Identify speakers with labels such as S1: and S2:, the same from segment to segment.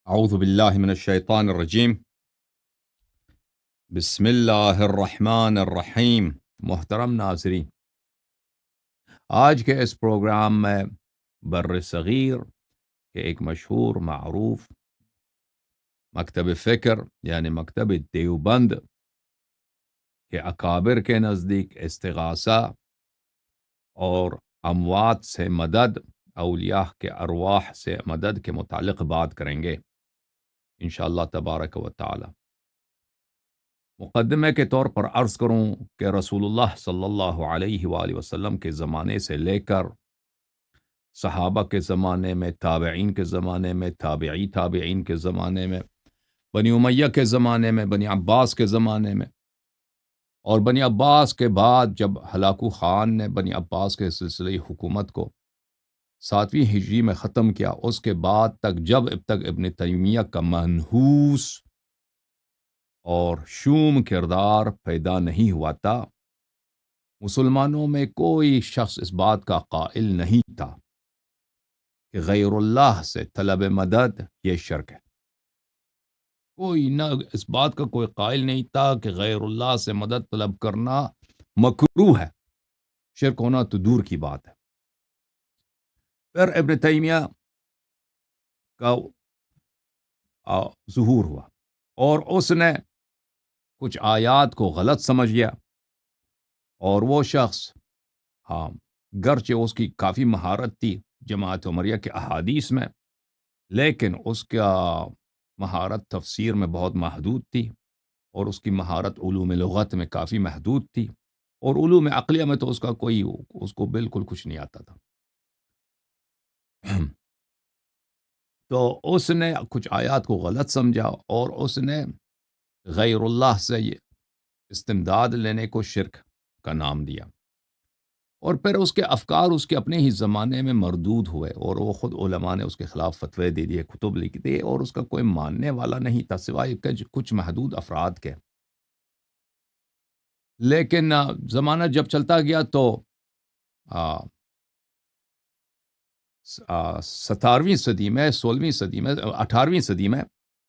S1: اعوذ باللہ من الشیطان الرجیم بسم اللہ الرحمن الرحیم۔ محترم ناظرین، آج کے اس پروگرام میں بر صغیر کے ایک مشہور معروف مکتب فکر یعنی مکتب دیوبند کے اکابر کے نزدیک استغاثہ اور اموات سے مدد، اولیاء کے ارواح سے مدد کے متعلق بات کریں گے انشاءاللہ تبارک و تعالی۔ مقدمے کے طور پر عرض کروں کہ رسول اللہ صلی اللہ علیہ وآلہ وسلم کے زمانے سے لے کر صحابہ کے زمانے میں، تابعین کے زمانے میں، تابعی تابعین کے زمانے میں، بنی امیہ کے زمانے میں، بنی عباس کے زمانے میں، اور بنی عباس کے بعد جب ہلاکو خان نے بنی عباس کے سلسلے حکومت کو 7ویں ہجری میں ختم کیا، اس کے بعد تک جب اب تک ابن تیمیہ کا منحوس اور شوم کردار پیدا نہیں ہوا تھا، مسلمانوں میں کوئی شخص اس بات کا قائل نہیں تھا کہ غیر اللہ سے طلب مدد یہ شرک ہے۔ کوئی نہ اس بات کا کوئی قائل نہیں تھا کہ غیر اللہ سے مدد طلب کرنا مکروہ ہے، شرک ہونا تو دور کی بات ہے۔ پھر ابن تیمیہ کا ظہور ہوا اور اس نے کچھ آیات کو غلط سمجھ گیا، اور وہ شخص گرچہ اس کی کافی مہارت تھی جماعت عمریہ کے احادیث میں، لیکن اس کا مہارت تفسیر میں بہت محدود تھی، اور اس کی مہارت علوم لغت میں کافی محدود تھی، اور علوم عقلیہ میں تو اس کو بالکل کچھ نہیں آتا تھا۔ تو اس نے کچھ آیات کو غلط سمجھا اور اس نے غیر اللہ سے استمداد لینے کو شرک کا نام دیا، اور پھر اس کے افکار اس کے اپنے ہی زمانے میں مردود ہوئے، اور وہ خود علماء نے اس کے خلاف فتوے دے دیے، کتب لکھ دیے، اور اس کا کوئی ماننے والا نہیں تھا سوائے کچھ محدود افراد کے۔ لیکن زمانہ جب چلتا گیا تو 17ویں صدی میں، 16ویں صدی میں،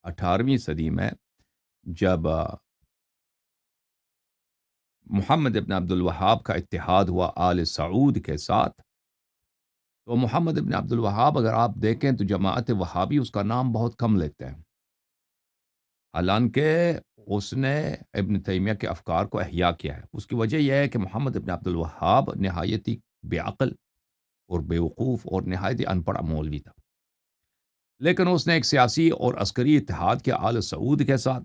S1: 18ویں صدی میں جب محمد ابن عبد الوہاب کا اتحاد ہوا آل سعود کے ساتھ، تو محمد ابن عبد الوہاب اگر آپ دیکھیں تو جماعت وہابی اس کا نام بہت کم لیتے ہیں، حالانکہ اس نے ابن تیمیہ کے افکار کو احیاء کیا ہے۔ اس کی وجہ یہ ہے کہ محمد ابن عبد الوہاب نہایت ہی بے عقل اور بیوقوف اور نہایت ہی ان پڑھ مولوی تھا، لیکن اس نے ایک سیاسی اور عسکری اتحاد کیا آل سعود کے ساتھ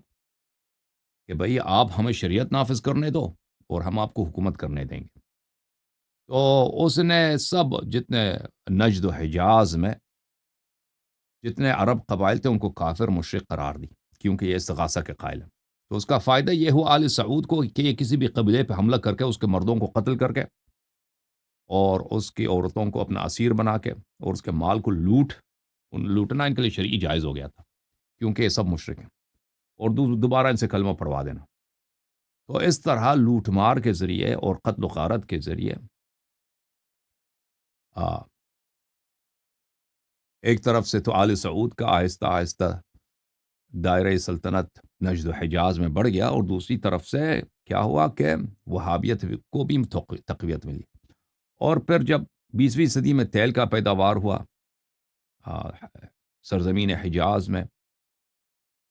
S1: کہ بھئی آپ ہمیں شریعت نافذ کرنے دو اور ہم آپ کو حکومت کرنے دیں گے۔ تو اس نے جتنے نجد و حجاز میں جتنے عرب قبائل تھے ان کو کافر مشرک قرار دی، کیونکہ یہ استغاثہ کے قائل ہیں۔ تو اس کا فائدہ یہ ہوا آل سعود کو کہ یہ کسی بھی قبیلے پہ حملہ کر کے اس کے مردوں کو قتل کر کے اور اس کی عورتوں کو اپنا اسیر بنا کے اور اس کے مال کو لوٹنا ان کے لیے شرعی جائز ہو گیا تھا، کیونکہ یہ سب مشرک ہیں، اور دوبارہ ان سے کلمہ پڑھوا دینا۔ تو اس طرح لوٹ مار کے ذریعے اور قتل و غارت کے ذریعے ایک طرف سے تو آل سعود کا آہستہ آہستہ دائرہ سلطنت نجد و حجاز میں بڑھ گیا، اور دوسری طرف سے کیا ہوا کہ وہابیت کو بھی تقویت ملی، اور پھر جب 20ویں صدی میں تیل کا پیداوار ہوا سرزمین حجاز میں،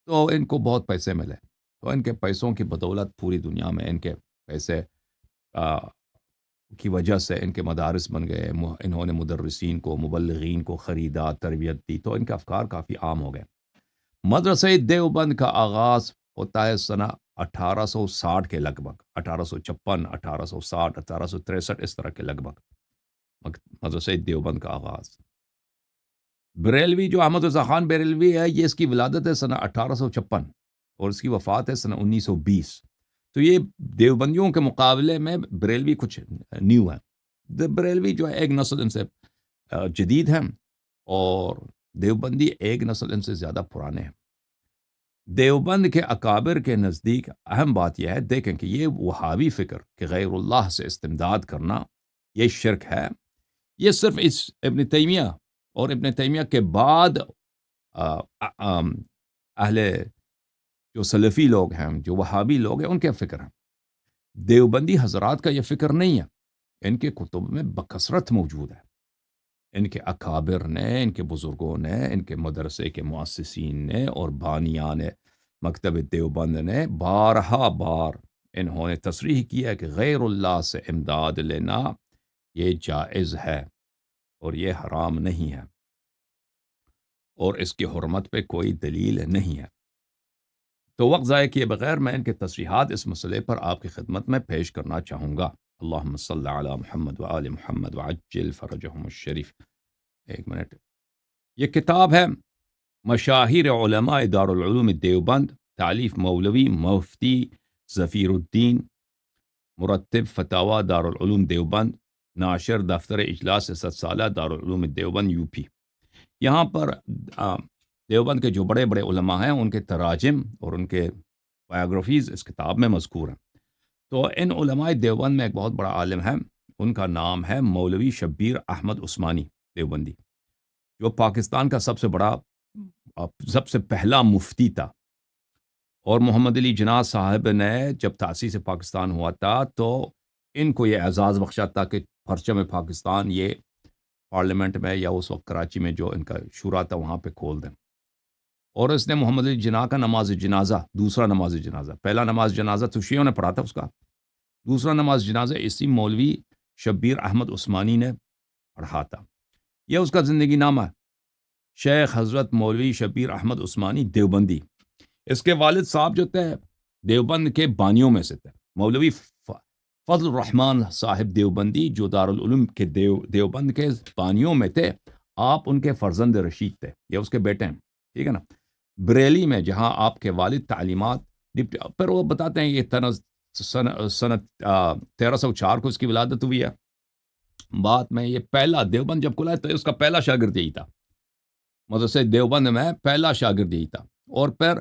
S1: تو ان کو بہت پیسے ملے، تو ان کے پیسوں کی بدولت پوری دنیا میں ان کے پیسے کی وجہ سے ان کے مدارس بن گئے، انہوں نے مدرسین کو، مبلغین کو خریدا، تربیت دی، تو ان کے افکار کافی عام ہو گئے۔ مدرسہ دیوبند کا آغاز ہوتا ہے سنہ 1860 کے لگ بھگ، 1856، 1860، 1863 اس طرح کے لگ بھگ مدرسہ دیوبند کا آغاز۔ بریلوی جو احمد رضا خان بریلوی ہے، یہ اس کی ولادت ہے سنہ 1856 اور اس کی وفات ہے سنہ 1920۔ تو یہ دیوبندیوں کے مقابلے میں بریلوی کچھ نیو ہے۔ بریلوی جو ہے ایک نسل ان سے جدید ہیں، اور دیوبندی ایک نسل ان سے زیادہ پرانے ہیں۔ دیوبند کے اکابر کے نزدیک اہم بات یہ ہے، دیکھیں کہ یہ وہابی فکر کہ غیر اللہ سے استمداد کرنا یہ شرک ہے، یہ صرف اس ابن تیمیہ اور ابن تیمیہ کے بعد اہل جو سلفی لوگ ہیں، جو وہابی لوگ ہیں، ان کے فکر ہے۔ دیوبندی حضرات کا یہ فکر نہیں ہے۔ ان کے کتب میں بکثرت موجود ہے، ان کے اکابر نے، ان کے بزرگوں نے، ان کے مدرسے کے مؤسسین نے اور بانیان مکتب دیوبند نے بارہا بار انہوں نے تصریح کیا ہے کہ غیر اللہ سے امداد لینا یہ جائز ہے اور یہ حرام نہیں ہے، اور اس کی حرمت پہ کوئی دلیل نہیں ہے۔ تو وقت ضائع کیے بغیر میں ان کے تصریحات اس مسئلے پر آپ کی خدمت میں پیش کرنا چاہوں گا۔ اللہم صلی علی محمد وآل محمد وعجل فرجہم الشریف۔ ایک منٹ، یہ کتاب ہے مشاہیر علماء دارالعلوم دیوبند، تالیف مولوی مفتی ظفیر الدین، مرتب فتاوی دارالعلوم دیوبند، ناشر دفتر اجلاس 7 سالہ دارالعلوم دیوبند یو پی۔ یہاں پر دیوبند کے جو بڑے بڑے علماء ہیں ان کے تراجم اور ان کے بایوگرافیز اس کتاب میں مذکور ہیں۔ تو ان علماء دیوبند میں ایک بہت بڑا عالم ہے، ان کا نام ہے مولوی شبیر احمد عثمانی دیوبندی، جو پاکستان کا سب سے پہلا مفتی تھا۔ اور محمد علی جناح صاحب نے جب تاسیس پاکستان ہوا تھا تو ان کو یہ اعزاز بخشا تھا کہ پرچم پاکستان یہ پارلیمنٹ میں یا اس وقت کراچی میں جو ان کا شورا تھا وہاں پہ کھول دیں۔ اور اس نے محمد علی جناح کا نماز جنازہ، دوسرا نماز جنازہ، پہلا نماز جنازہ تو شیعوں نے پڑھا تھا، اس کا دوسرا نماز جنازہ اسی مولوی شبیر احمد عثمانی نے پڑھا تھا۔ یہ اس کا زندگی نامہ ہے، شیخ حضرت مولوی شبیر احمد عثمانی دیوبندی۔ اس کے والد صاحب جو تھے دیوبند کے بانیوں میں سے تھے، مولوی فضل الرحمان صاحب دیوبندی، جو دارالعلوم کے دیوبند کے بانیوں میں تھے۔ آپ ان کے فرزند رشید تھے، یہ اس کے بیٹے ہیں، ٹھیک ہے نا۔ بریلی میں جہاں آپ کے والد تعلیمات پھر وہ بتاتے ہیں یہ سنت 1304 کو اس کی ولادت ہوئی ہے۔ بعد میں یہ پہلا دیوبند جب کھلا تو اس کا پہلا شاگرد یہی تھا، مدرسے دیوبند میں پہلا شاگرد یہی تھا۔ اور پھر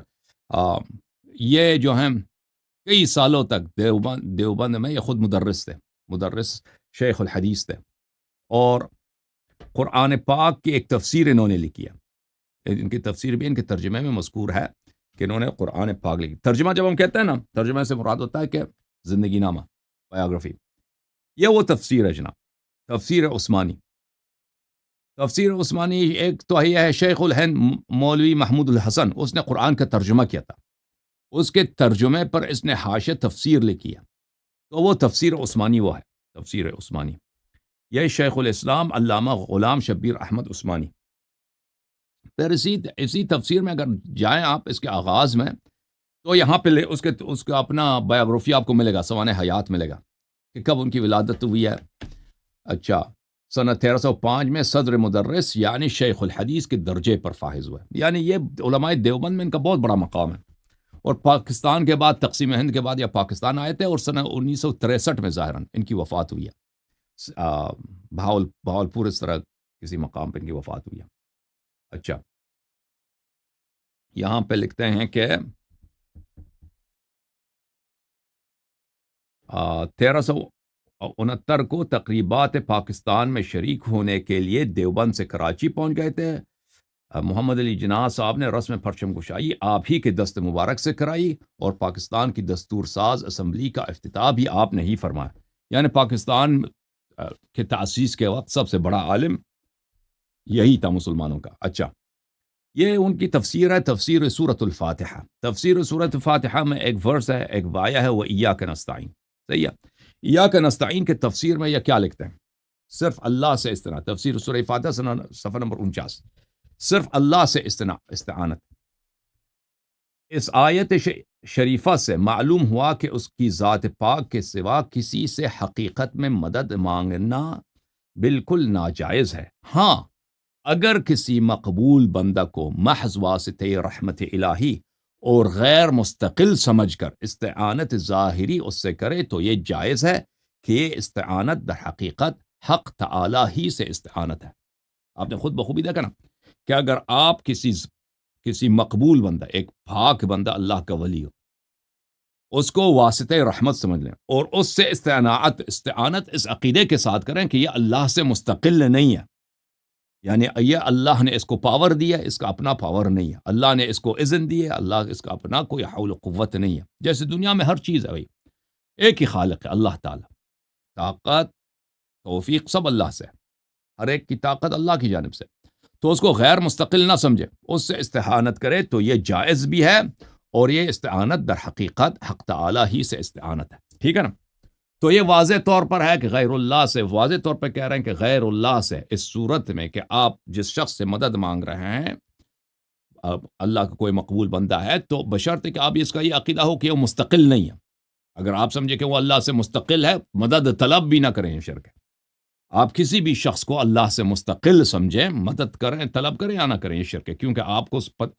S1: یہ جو ہیں کئی سالوں تک دیوبند میں یہ خود مدرس تھے، مدرس شیخ الحدیث تھے، اور قرآن پاک کی ایک تفسیر انہوں نے لکھی ہے۔ ان کی تفسیر بھی ان کے ترجمے میں مذکور ہے کہ انہوں نے قرآن پاک لکھی۔ ترجمہ جب ہم کہتے ہیں نا، ترجمے سے مراد ہوتا ہے کہ زندگی نامہ، بایوگرافی۔ یہ وہ تفسیر ہے جناب، تفسیر عثمانی۔ تفسیر عثمانی ایک تو یہ ہے شیخ الہند مولوی محمود الحسن، اس نے قرآن کا ترجمہ کیا تھا، اس کے ترجمے پر اس نے حاشیہ تفسیر لکھی ہے، تو وہ تفسیر عثمانی وہ ہے، تفسیر عثمانی۔ یہ شیخ الاسلام علامہ غلام شبیر احمد عثمانی۔ پھر اسی تفسیر میں اگر جائیں آپ اس کے آغاز میں، تو یہاں پہ اس کا اپنا بایوگرافی آپ کو ملے گا، سوانح حیات ملے گا کہ کب ان کی ولادت ہوئی ہے۔ اچھا، سنہ 1305 میں صدر مدرس یعنی شیخ الحدیث کے درجے پر فائز ہوئے، یعنی یہ علماء دیوبند میں ان کا بہت بڑا مقام ہے۔ اور پاکستان کے بعد، تقسیم ہند کے بعد یہ پاکستان آئے تھے، اور سنہ 1963 میں ظاہراً ان کی وفات ہوئی ہے، بہاولپور اس طرح کسی مقام پہ ان کی وفات ہوئی ہے۔ اچھا، یہاں پہ لکھتے ہیں کہ 1369 کو تقریبات پاکستان میں شریک ہونے کے لیے دیوبند سے کراچی پہنچ گئے تھے۔ محمد علی جناح صاحب نے رسم پرچم کشائی آپ ہی کے دست مبارک سے کرائی، اور پاکستان کی دستور ساز اسمبلی کا افتتاح بھی آپ نے ہی فرمایا۔ یعنی پاکستان کے تاسیس کے وقت سب سے بڑا عالم یہی تھا مسلمانوں کا۔ اچھا، یہ ان کی تفسیر ہے، تفسیر سورۃ الفاتحہ۔ تفسیر سورۃ الفاتحہ میں ایک ورس ہے، ایک آیہ ہے، وہ ایاک نستعین، صحیح ہے۔ ایاک نستعین کے تفسیر میں یہ کیا لکھتے ہیں؟ صرف اللہ سے استعانت، تفسیر سورہ فاتحہ صفحہ نمبر 49، صرف اللہ سے استعانت۔ اس آیت شریفہ سے معلوم ہوا کہ اس کی ذات پاک کے سوا کسی سے حقیقت میں مدد مانگنا بالکل ناجائز ہے۔ ہاں، اگر کسی مقبول بندہ کو محض واسطے رحمت الہی اور غیر مستقل سمجھ کر استعانت ظاہری اس سے کرے تو یہ جائز ہے کہ یہ استعانت در حقیقت حق تعالی ہی سے استعانت ہے۔ آپ نے خود بخوبی دیکھا نا کہ اگر آپ کسی مقبول بندہ، ایک پاک بندہ، اللہ کا ولی ہو، اس کو واسطہ رحمت سمجھ لیں اور اس سے استعانت اس عقیدے کے ساتھ کریں کہ یہ اللہ سے مستقل نہیں ہے، یعنی یہ اللہ نے اس کو پاور دیا ہے، اس کا اپنا پاور نہیں ہے، اللہ نے اس کو اذن دی ہے، اللہ اس کا اپنا کوئی حول و قوت نہیں ہے. جیسے دنیا میں ہر چیز ہے بھائی، ایک ہی خالق ہے اللہ تعالیٰ. طاقت توفیق سب اللہ سے، ہر ایک کی طاقت اللہ کی جانب سے. تو اس کو غیر مستقل نہ سمجھے، اس سے استعانت کرے تو یہ جائز بھی ہے، اور یہ استعانت در حقیقت حق تعالیٰ ہی سے استعانت ہے. ٹھیک ہے نا؟ تو یہ واضح طور پر ہے کہ غیر اللہ سے، واضح طور پر کہہ رہے ہیں کہ غیر اللہ سے، اس صورت میں کہ آپ جس شخص سے مدد مانگ رہے ہیں، اب اللہ کا کوئی مقبول بندہ ہے، تو بشرط کہ آپ اس کا یہ عقیدہ ہو کہ وہ مستقل نہیں ہے. اگر آپ سمجھے کہ وہ اللہ سے مستقل ہے، مدد طلب بھی نہ کریں. شرک ہے. آپ کسی بھی شخص کو اللہ سے مستقل سمجھیں، مدد کریں، طلب کریں یا نہ کریں، یہ شرک ہے. کیونکہ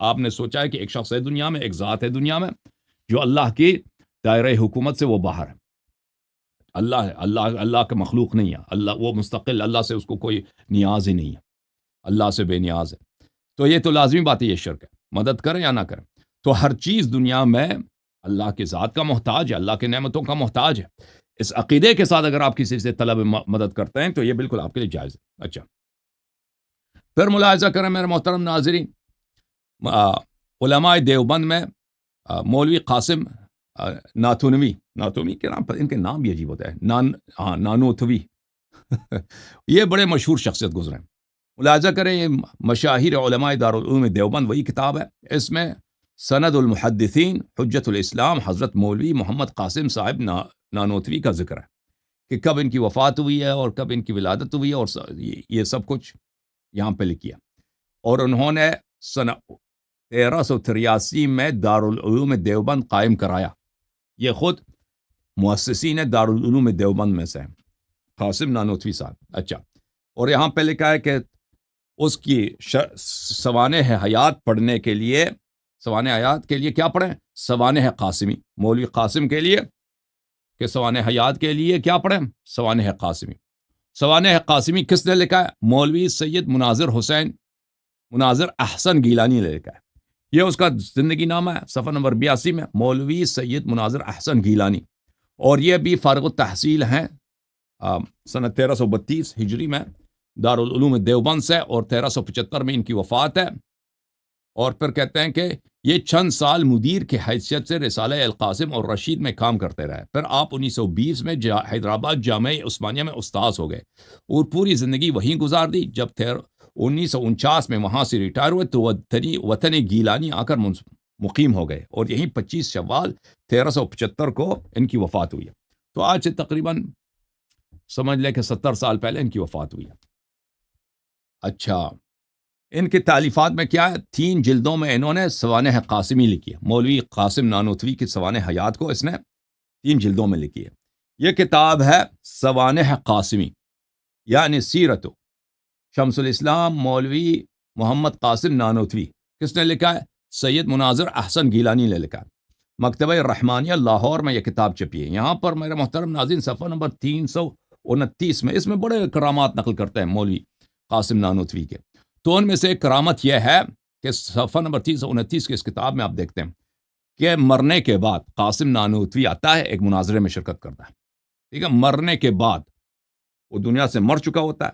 S1: آپ نے سوچا ہے کہ ایک شخص ہے دنیا میں، ایک ذات ہے دنیا میں جو اللہ کی دائرہ حکومت سے وہ باہر ہے. اللہ ہے، اللہ کا مخلوق نہیں ہے. اللہ وہ مستقل، اللہ سے اس کو کوئی نیاز ہی نہیں ہے، اللہ سے بے نیاز ہے. تو یہ تو لازمی بات ہے، یہ شرک ہے. مدد کریں یا نہ کریں. تو ہر چیز دنیا میں اللہ کی ذات کا محتاج ہے، اللہ کی نعمتوں کا محتاج ہے. اس عقیدے کے ساتھ اگر آپ کسی سے طلب مدد کرتے ہیں تو یہ بالکل آپ کے لیے جائز ہے. اچھا، پھر ملاحظہ کریں میرے محترم ناظرین، علماء دیوبند میں مولوی قاسم ناتونوی کے نام پر، ان کے نام بھی عجیب ہوتا ہے، نانوتوی یہ بڑے مشہور شخصیت گزرے ہیں. ملاحظہ کریں، یہ مشاہیر علماء دارالعلوم دیوبند وہی کتاب ہے، اس میں سند المحدثین حجت الاسلام حضرت مولوی محمد قاسم صاحب نانوتوی کا ذکر ہے کہ کب ان کی وفات ہوئی ہے اور کب ان کی ولادت ہوئی ہے، اور یہ سب کچھ یہاں پہ لکھیا. اور انہوں نے سن 1383 میں دارالعلوم دیوبند قائم کرایا. یہ خود مؤسسین دارالعلوم دیوبند میں سے ہیں، قاسم نانوتوی صاحب. اچھا، اور یہاں پہ لکھا ہے کہ اس کی سوانح حیات پڑھنے کے لیے، سوانح حیات کے لیے کیا پڑھیں؟ سوانح قاسمی. مولوی قاسم کے لیے کہ سوانح حیات کے لیے کیا پڑھیں؟ سوانح قاسمی. سوانح قاسمی کس نے لکھا ہے؟ مولوی سید مناظر احسن گیلانی نے لکھا ہے. یہ اس کا زندگی نامہ ہے، صفحہ نمبر 82 میں، مولوی سید مناظر احسن گیلانی. اور یہ بھی فارغ التحصیل ہیں سنہ 1332 ہجری میں دارالعلوم دیوبند سے، اور 1375 میں ان کی وفات ہے. اور پھر کہتے ہیں کہ یہ چند سال مدیر کی حیثیت سے رسالہ القاسم اور رشید میں کام کرتے رہے. پھر آپ 1920 میں حیدرآباد جامعہ عثمانیہ میں استاذ ہو گئے اور پوری زندگی وہیں گزار دی. جب 1949 میں وہاں سے ریٹائر ہوئے تو وطن گیلانی آ کر مقیم ہو گئے، اور یہیں 25 شوال 1375 کو ان کی وفات ہوئی ہے. تو آج سے تقریباً سمجھ لیں کہ 70 سال پہلے ان کی وفات ہوئی ہے. اچھا، ان کے تالیفات میں کیا ہے؟ 3 جلدوں میں انہوں نے سوانح قاسمی لکھی ہے. مولوی قاسم نانوتوی کی سوانح حیات کو اس نے 3 جلدوں میں لکھی ہے. یہ کتاب ہے سوانح قاسمی، یعنی سیرت شمس الاسلام مولوی محمد قاسم نانوتوی. کس نے لکھا ہے؟ سید مناظر احسن گیلانی نے لکھا ہے. مکتبہ رحمانیہ لاہور میں یہ کتاب چھپی ہے. یہاں پر میرے محترم ناظرین صفحہ نمبر 329 میں اس میں بڑے کرامات نقل کرتے ہیں مولوی قاسم نانوتوی کے. تو ان میں سے ایک کرامت یہ ہے کہ صفحہ نمبر 329 کی اس کتاب میں آپ دیکھتے ہیں کہ مرنے کے بعد قاسم نانوتوی آتا ہے، ایک مناظرے میں شرکت کرتا ہے. ٹھیک ہے، مرنے کے بعد وہ دنیا سے مر چکا ہوتا ہے،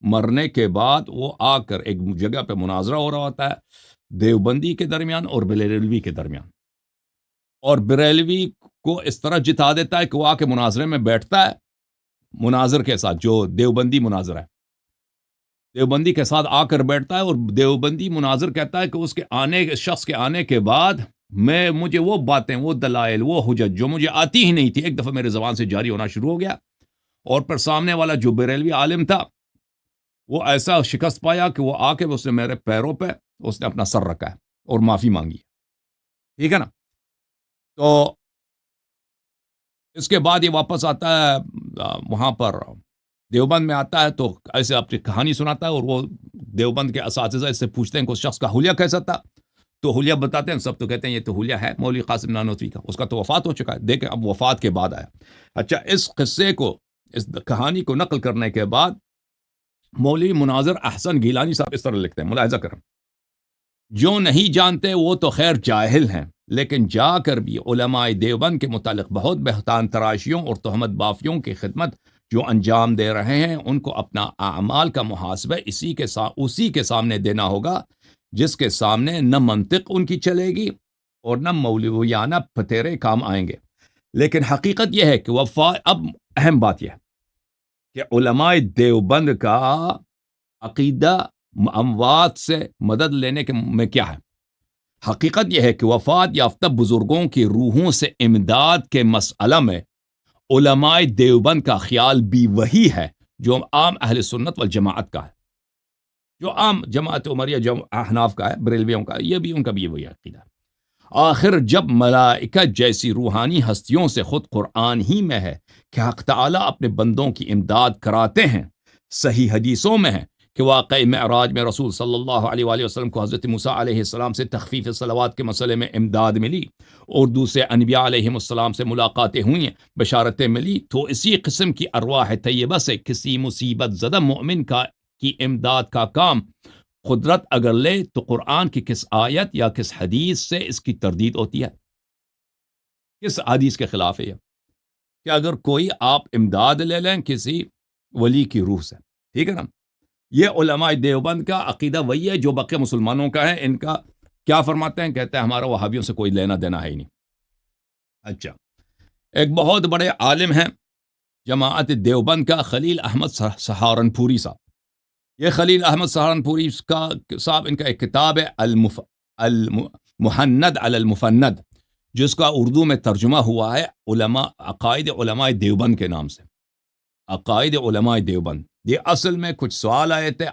S1: مرنے کے بعد وہ آ کر ایک جگہ پہ مناظرہ ہو رہا ہوتا ہے دیوبندی کے درمیان اور بریلوی کے درمیان. اور بریلوی کو اس طرح جتا دیتا ہے کہ وہ آ کے مناظرے میں بیٹھتا ہے مناظر کے ساتھ، جو دیوبندی مناظر ہے، دیوبندی کے ساتھ آ کر بیٹھتا ہے. اور دیوبندی مناظر کہتا ہے کہ اس کے شخص کے آنے کے بعد مجھے وہ باتیں، وہ دلائل، وہ حجت جو مجھے آتی ہی نہیں تھی، ایک دفعہ میرے زبان سے جاری ہونا شروع ہو گیا. اور پھر سامنے والا جو بریلوی عالم تھا وہ ایسا شکست پایا کہ وہ آ کے اس نے میرے پیروں پہ اس نے اپنا سر رکھا ہے اور معافی مانگی. ٹھیک ہے نا؟ تو اس کے بعد یہ واپس آتا ہے وہاں پر دیوبند میں آتا ہے، تو ایسے اپنی کہانی سناتا ہے. اور وہ دیوبند کے اساتذہ اس سے پوچھتے ہیں کہ اس شخص کا حلیہ کیسا تھا، تو حلیہ بتاتے ہیں. سب تو کہتے ہیں یہ تو حلیہ ہے مولوی قاسم نانوتوی کا، اس کا تو وفات ہو چکا ہے. دیکھیں اب وفات کے بعد آیا. اچھا، اس قصے کو، اس کہانی کو نقل کرنے کے بعد مولوی مناظر احسن گیلانی صاحب اس طرح لکھتے ہیں، ملاحظہ کریں: جو نہیں جانتے وہ تو خیر جاہل ہیں، لیکن جا کر بھی علماء دیوبند کے متعلق بہت بہتان تراشیوں اور تہمت بافیوں کی خدمت جو انجام دے رہے ہیں ان کو اپنا اعمال کا محاسبہ اسی کے سامنے دینا ہوگا جس کے سامنے نہ منطق ان کی چلے گی اور نہ مولویانہ پتیرے کام آئیں گے۔ لیکن حقیقت یہ ہے کہ اب اہم بات یہ ہے کہ علماء دیوبند کا عقیدہ اموات سے مدد لینے میں کیا ہے۔ حقیقت یہ ہے کہ وفات یافتہ بزرگوں کی روحوں سے امداد کے مسئلہ میں علماء دیوبند کا خیال بھی وہی ہے جو عام اہل سنت والجماعت کا ہے، جو عام جماعت عمریہ احناف کا ہے، بریلویوں کا، یہ بھی ان کا بھی وہی عقیدہ ہے۔ آخر جب ملائکہ جیسی روحانی ہستیوں سے خود قرآن ہی میں ہے کہ حق تعالیٰ اپنے بندوں کی امداد کراتے ہیں، صحیح حدیثوں میں ہے کہ واقعی معراج میں رسول صلی اللہ علیہ وآلہ وسلم کو حضرت موسیٰ علیہ السلام سے تخفیف صلوات کے مسئلے میں امداد ملی اور دوسرے انبیاء علیہ السلام سے ملاقاتیں ہوئیں، بشارتیں ملی، تو اسی قسم کی ارواح طیبہ سے کسی مصیبت زدہ مومن کی امداد کا کام قدرت اگر لے تو قرآن کی کس آیت یا کس حدیث سے اس کی تردید ہوتی ہے؟ کس حدیث کے خلاف ہے یہ کہ اگر کوئی آپ امداد لے لیں کسی ولی کی روح سے؟ ٹھیک ہے نا؟ یہ علماء دیوبند کا عقیدہ وہی ہے جو باقی مسلمانوں کا ہے۔ ان کا کیا فرماتے ہیں؟ کہتے ہیں ہمارا وہابیوں سے کوئی لینا دینا ہے ہی نہیں۔ اچھا، ایک بہت بڑے عالم ہیں جماعت دیوبند کا خلیل احمد سہارنپوری صاحب۔ یہ خلیل احمد سہارنپوری صاحب ان کا ایک کتاب ہے المحند علی المفند، جس کا اردو میں ترجمہ ہوا ہے عقائد علماء دیوبند کے نام سے۔ عقائد علماء دیوبند، یہ اصل میں کچھ سوال آئے تھے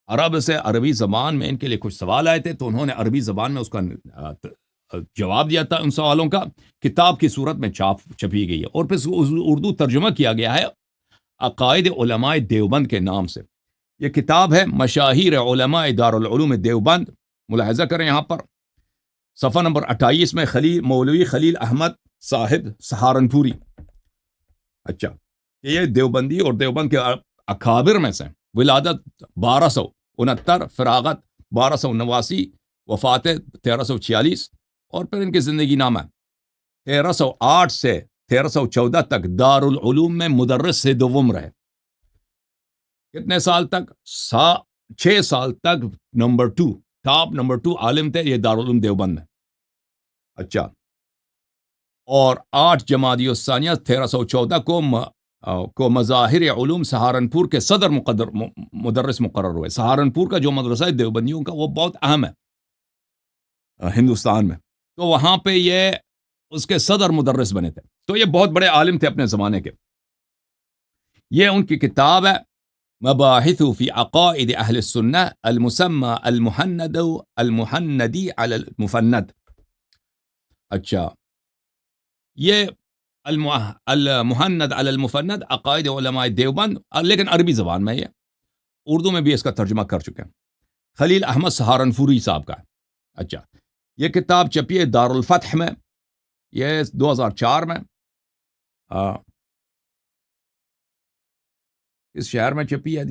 S1: عرب سے عربی زبان میں ان کے لیے کچھ سوال آئے تھے، تو انہوں نے عربی زبان میں اس کا جواب دیا تھا۔ ان سوالوں کا کتاب کی صورت میں چھپی گئی ہے اور پھر اردو ترجمہ کیا گیا ہے عقائد علماء دیوبند کے نام سے۔ یہ کتاب ہے مشاہیر علماء دارالعلوم دیوبند، ملاحظہ کریں یہاں پر صفحہ نمبر 28 میں مولوی خلیل احمد صاحب سہارنپوری۔ اچھا، یہ دیوبندی اور دیوبند کے اکابر میں سے، ولادت 1269، فراغت 1289، وفات 1346، اور پھر ان کی زندگی نامہ 1308 سے 1314 تک دارالعلوم میں مدرس دوم رہے۔ کتنے سال تک؟ 6 سال تک ٹاپ نمبر 2 عالم تھے یہ دارالعلوم دیوبند میں۔ اچھا، اور 8 جمادی الثانیہ 1314 کو مظاہر علوم سہارنپور کے صدر مدرس مقرر ہوئے۔ سہارنپور کا جو مدرسہ ہے دیوبندیوں کا وہ بہت اہم ہے ہندوستان میں، تو وہاں پہ یہ اس کے صدر مدرس بنے تھے، تو یہ بہت بڑے عالم تھے اپنے زمانے کے۔ یہ ان کی کتاب ہے مباحث فی عقائد اہل السنہ المسمى المحندی علی المفند۔ اچھا، یہ المحند علی المفند عقائد علماء دیوبند، لیکن عربی زبان میں، یہ اردو میں بھی اس کا ترجمہ کر چکے ہیں، خلیل احمد سہارنپوری صاحب کا۔ اچھا، یہ کتاب چھپی ہے دارالفتح میں، یہ 2004 میں اس شہر میں چھپی ہے،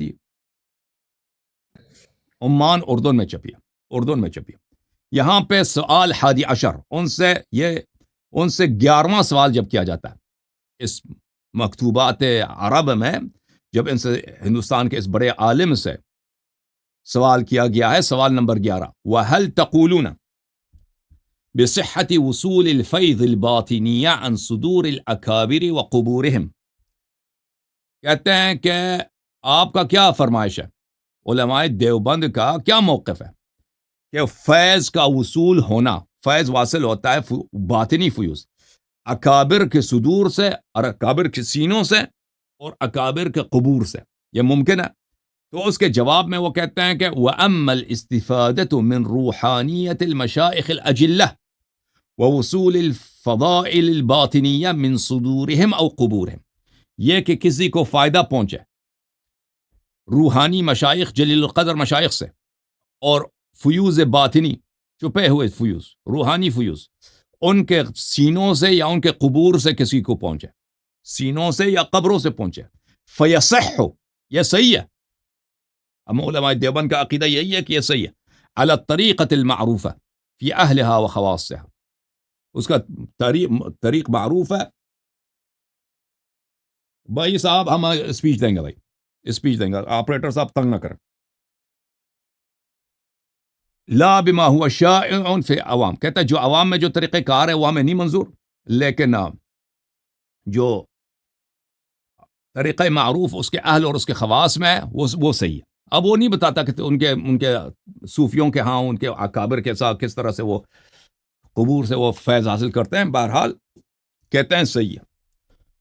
S1: عمان اردن میں چھپی ہے۔ یہاں پہ سوال 11 ان سے 11واں سوال جب کیا جاتا ہے اس مکتوبات عرب میں، جب ان سے ہندوستان کے اس بڑے عالم سے سوال کیا گیا ہے، سوال نمبر 11، وَهَلْ تَقُولُونَ بِصِحَّةِ وُصُولِ الْفَيْضِ الْبَاطِنِيَّةِ عَنْ صُدُورِ الْأَكَابِرِ وَقُبُورِهِمْ؟ کہتے ہیں کہ آپ کا کیا فرمائش ہے، علماء دیوبند کا کیا موقف ہے کہ فیض کا وصول ہونا، فیض واصل ہوتا ہے باطنی فیوز اکابر کے صدور سے اور اکابر کے سینوں سے اور اکابر کے قبور سے، یہ ممکن ہے؟ تو اس کے جواب میں وہ کہتے ہیں کہ وَأَمَّا الْإِسْتِفَادَةُ مِنْ رُوحَانِيَّةِ الْمَشَائِخِ الْأَجِلَّةِ وَوُصُولِ الْفَضَائِلِ الْبَاطِنِيَّةِ مِنْ صُدُورِهِمْ أَوْ قُبُورِهِمْ، یہ کہ کسی کو فائدہ پہنچے روحانی مشائخ، جلیل القدر مشائخ سے، اور فیوز باطنی، چھپے ہوئے فیوز، روحانی فیوز، ان کے سینوں سے یا ان کے قبور سے کسی کو پہنچے، سینوں سے یا قبروں سے پہنچے، فیصح، یہ صحیح ہے۔ ہم علماء دیوبند کا عقیدہ یہی ہے کہ یہ صحیح ہے، علی الطریقۃ المعروفہ فی اہلہا و خواصہا، اس کا طریق معروف ہے بھائی صاحب ہم اسپیچ دیں گے، بھائی اسپیچ دیں گے، آپریٹر صاحب تنگ نہ کریں. لا بما ہوا شائع فی عوام، کہتا ہے جو عوام میں جو طریقہ کار ہے وہ ہمیں نہیں منظور، لیکن جو طریقہ معروف اس کے اہل اور اس کے خواص میں ہے وہ صحیح ہے. اب وہ نہیں بتاتا کہ ان کے صوفیوں کے ہاں ان کے اکابر کے ساتھ کس طرح سے وہ قبور سے وہ فیض حاصل کرتے ہیں. بہرحال کہتے ہیں صحیح ہے.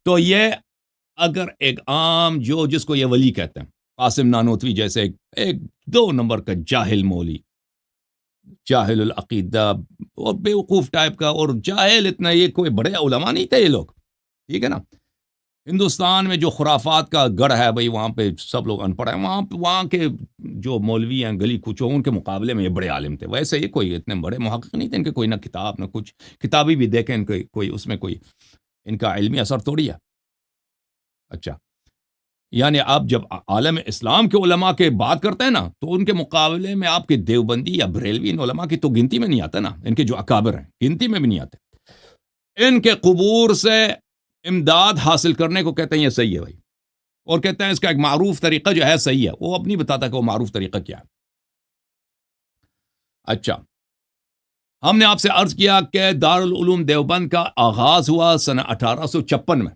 S1: تو یہ اگر ایک عام جس کو یہ ولی کہتے ہیں، قاسم نانوتوی جیسے ایک 2 نمبر کا جاہل مولوی، جاہل العقیدہ اور بیوقوف ٹائپ کا، اور جاہل اتنا، یہ کوئی بڑے علماء نہیں تھے یہ لوگ، ٹھیک ہے نا. ہندوستان میں جو خرافات کا گڑھ ہے بھائی، وہاں پہ سب لوگ ان پڑھ ہیں، وہاں کے جو مولوی ہیں گلی کوچوں ان کے مقابلے میں یہ بڑے عالم تھے. ویسے یہ کوئی اتنے بڑے محقق نہیں تھے، ان کے کوئی نہ کتاب نہ کچھ، کتابی بھی دیکھیں ان کے کوئی اس میں کوئی ان کا علمی اثر توڑی ہے. اچھا، یعنی آپ جب عالم اسلام کے علماء کے بات کرتے ہیں نا، تو ان کے مقابلے میں آپ کے دیوبندی یا بریلوی ان علماء کی تو گنتی میں نہیں آتا نا، ان کے جو اکابر ہیں گنتی میں بھی نہیں آتے. ان کے قبور سے امداد حاصل کرنے کو کہتے ہیں یہ صحیح ہے بھائی، اور کہتے ہیں اس کا ایک معروف طریقہ جو ہے صحیح ہے. وہ اب نہیں بتاتا کہ وہ معروف طریقہ کیا ہے. اچھا، ہم نے آپ سے عرض کیا کہ دارالعلوم دیوبند کا آغاز ہوا سن 1856 میں،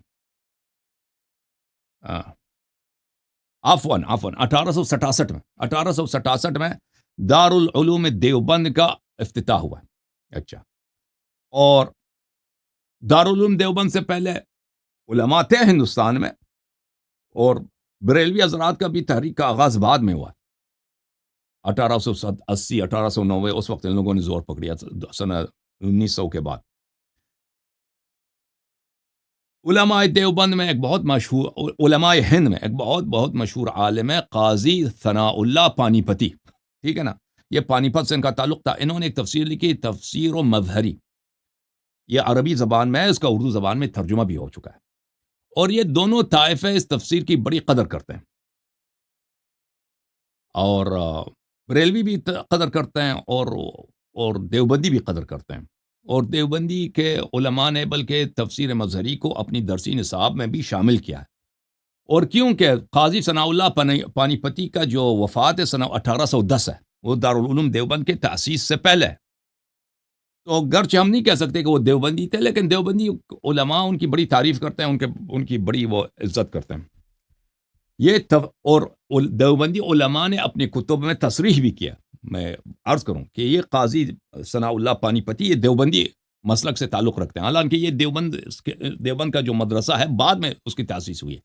S1: عفواً 1867 میں، 1867 میں دارالعلوم دیوبند کا افتتاح ہوا. اچھا، اور دارالعلوم دیوبند سے پہلے علماء تھے ہندوستان میں، اور بریلوی حضرات کا بھی تحریک کا آغاز بعد میں ہوا 1880 1890. اس وقت ان لوگوں نے زور پکڑیا سن 1900 کے بعد. علماء دیوبند میں ایک بہت مشہور، علماء ہند میں ایک بہت مشہور عالم ہے قاضی ثناء اللہ پانی پتی، ٹھیک ہے نا. یہ پانی پت سے ان کا تعلق تھا. انہوں نے ایک تفسیر لکھی، تفسیر و مظہری. یہ عربی زبان میں ہے، اس کا اردو زبان میں ترجمہ بھی ہو چکا ہے. اور یہ دونوں طائفے اس تفسیر کی بڑی قدر کرتے ہیں، اور بریلوی بھی قدر کرتے ہیں، اور دیوبندی بھی قدر کرتے ہیں. اور دیوبندی کے علماء نے بلکہ تفسیر مظہری کو اپنی درسی نصاب میں بھی شامل کیا ہے. اور کیونکہ قاضی ثناء اللہ پانی پتی کا جو وفات سن 1810 ہے، وہ دارالعلوم دیوبند کے تأسیس سے پہلے ہے. تو گرچہ ہم نہیں کہہ سکتے کہ وہ دیوبندی تھے، لیکن دیوبندی علماء ان کی بڑی تعریف کرتے ہیں، ان کی بڑی وہ عزت کرتے ہیں. اور دیوبندی علماء نے اپنے کتب میں تصریح بھی کیا. میں عرض کروں کہ یہ قاضی ثناء اللہ پانی پتی یہ دیوبندی مسلک سے تعلق رکھتے ہیں، حالانکہ یہ دیوبند کا جو مدرسہ ہے بعد میں اس کی تاسیس ہوئی ہے،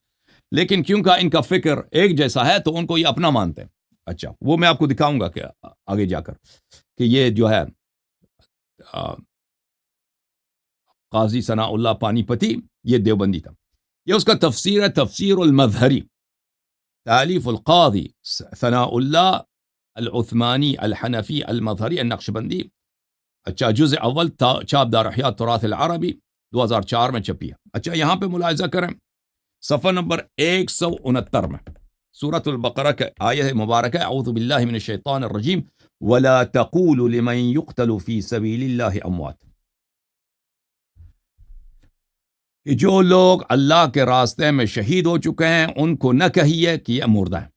S1: لیکن کیونکہ ان کا فکر ایک جیسا ہے تو ان کو یہ اپنا مانتے ہیں. اچھا، وہ میں آپ کو دکھاؤں گا کہ آگے جا کر کہ یہ جو ہے قاضی ثناء اللہ پانی پتی یہ دیوبندی تھا. یہ اس کا تفسیر ہے، تفسیر المظہری، تالیف القاضی ثناء اللہ العثمانی الحنفی المظہری النقشبندی. اچھا، جزء اول چاپ دار احیاء تراث العربی 2004 میں چھپی ہے. اچھا، یہاں پہ ملاحظہ کریں صفحہ نمبر 169 میں سورۃ البقرہ کا آیہ مبارکہ، اعوذ باللہ من الشیطان الرجیم ولا تقولوا لمن يقتل في سبیل اللہ اموات، کہ جو لوگ اللہ کے راستے میں شہید ہو چکے ہیں ان کو نہ کہیے کہ یہ مردہ ہیں.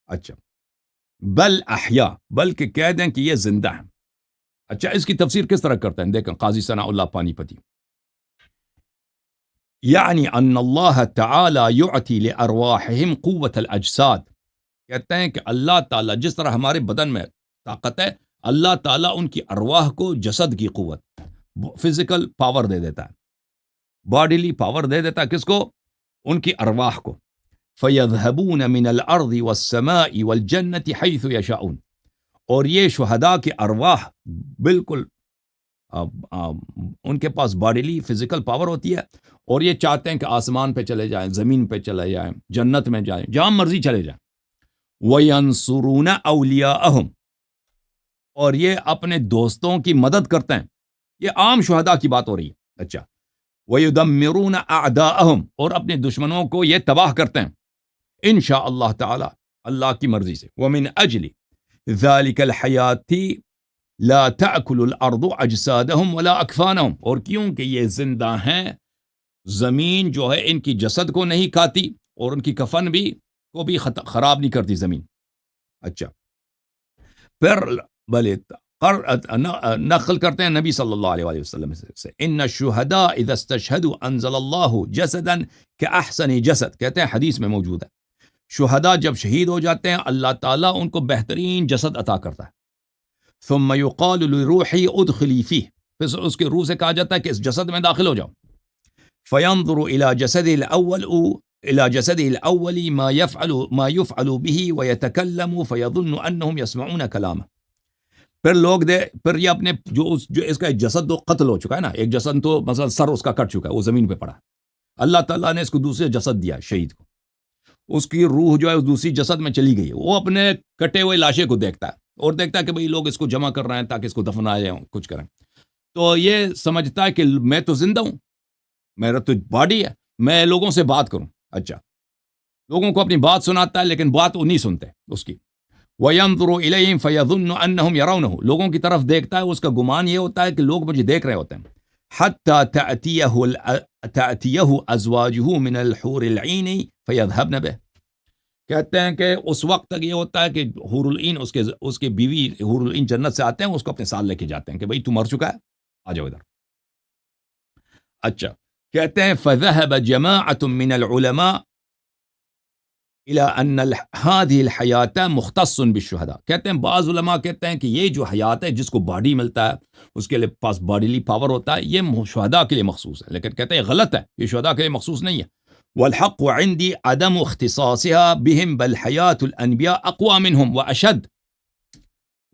S1: اچھا، بل احیاء، بلکہ کہہ دیں کہ یہ زندہ ہیں. اچھا، اس کی تفسیر کس طرح کرتے ہیں؟ دیکھیں قاضی ثناء اللہ پانی پتی، یعنی ان اللہ تعالی یعطی لارواحہم قوت الاجساد، کہتے ہیں کہ اللہ تعالیٰ جس طرح ہمارے بدن میں طاقت ہے، اللہ تعالیٰ ان کی ارواح کو جسد کی قوت، فزیکل پاور دے دیتا ہے، باڈیلی پاور دے دیتا ہے. کس کو؟ ان کی ارواح کو. فَيَذْهَبُونَ مِنَ الْأَرْضِ وَالسَّمَاءِ وَالْجَنَّةِ حَيْثُ يَشَاءُونَ، اور یہ شہداء کی ارواح بالکل ان کے پاس باڈیلی فزیکل پاور ہوتی ہے، اور یہ چاہتے ہیں کہ آسمان پہ چلے جائیں، زمین پہ چلے جائیں، جنت میں جائیں، جہاں مرضی چلے جائیں. وَيَنْصُرُونَ أَوْلِيَاءَهُمْ، اور یہ اپنے دوستوں کی مدد کرتے ہیں. یہ عام شہداء کی بات ہو رہی ہے. اچھا، وَيُدَمِّرُونَ أَعْدَاءَهُمْ، اور اپنے دشمنوں کو یہ تباہ کرتے ہیں انشاء اللہ تعالی، اللہ کی مرضی سے. وَمِنْ أَجْلِ ذَلِكَ الْحَيَاةِ لَا تَأْكُلُ الْأَرْضُ أَجْسَادَهُمْ وَلَا أَكْفَانَهُمْ، اور کیونکہ یہ زندہ ہیں زمین جو ہے ان کی جسد کو نہیں کھاتی اور ان کی کفن بھی کو بھی خراب نہیں کرتی زمین. اچھا پھر بلے نقل کرتے ہیں نبی صلی اللہ علیہ وآلہ وسلم سے ان الشہداء اذا استشہدوا انزل اللہ جسدا کاحسن جسد. کہتے ہیں حدیث میں موجود ہے شہداء جب شہید ہو جاتے ہیں اللہ تعالیٰ ان کو بہترین جسد عطا کرتا ہے. ثم يقال لروحی ادخلی فیہ، پھر اس کے روح سے کہا جاتا ہے کہ اس جسد میں داخل ہو جاؤ. فینظر الى جسده الاول الى جسده الاول ما يفعل به ويتكلم فيظن انهم يسمعون كلامه. پھر یہ اپنے جو اس کا ایک جسد تو قتل ہو چکا ہے نا، ایک جسد تو مثلا سر اس کا کٹ چکا ہے، وہ زمین پہ پڑا. اللہ تعالیٰ نے اس کو دوسرے جسد دیا شہید کو، اس کی روح جو ہے اس دوسری جسد میں چلی گئی. وہ اپنے کٹے ہوئے لاشے کو دیکھتا ہے اور دیکھتا ہے کہ بھئی لوگ اس کو جمع کر رہے ہیں تاکہ اس کو دفنایا جائے، کچھ کریں. تو یہ سمجھتا ہے کہ میں تو زندہ ہوں، میرا تو باڈی ہے، میں لوگوں سے بات کروں. اچھا لوگوں کو اپنی بات سناتا ہے لیکن بات وہ نہیں سنتے اس کی. وَيَنظُرُ إِلَيْهِمْ فَيَظُنُّ أَنَّهُمْ يَرَوْنَهُ، لوگوں کی طرف دیکھتا ہے، اس کا گمان یہ ہوتا ہے کہ لوگ مجھے دیکھ رہے ہوتے ہیں. حَتَّى تَأْتِيَهُ أَزْوَاجُهُ مِنَ الْحُورِ الْعِينِ فَيَذْهَبْنَ بِهِ. کہتے ہیں کہ اس وقت تک یہ ہوتا ہے کہ حور العین اس کے بیوی حور العین جنت سے آتے ہیں، اس کو اپنے ساتھ لے کے جاتے ہیں کہ بھئی تو مر چکا ہے، آ جاؤ ادھر. اچھا کہتے ہیں فَذَهَبَ جَمَاعَةٌ مِّنَ الْعُلَمَاءِ إِلَىٰ أَنَّ هَذِهِ الْحَيَاةَ مُخْتَصٌ بِالشُّهَدَاء. کہتے ہیں بعض علماء کہتے ہیں کہ یہ جو حیات ہے جس کو باڈی ملتا ہے، اس کے پاس باڈیلی پاور ہوتا ہے، یہ شہداء کے لیے مخصوص ہے. لیکن کہتے ہیں غلط ہے، یہ شہداء کے لیے مخصوص نہیں ہے. والحق عندي عدم اختصاصها بهم بل حياة الأنبياء أقوى منهم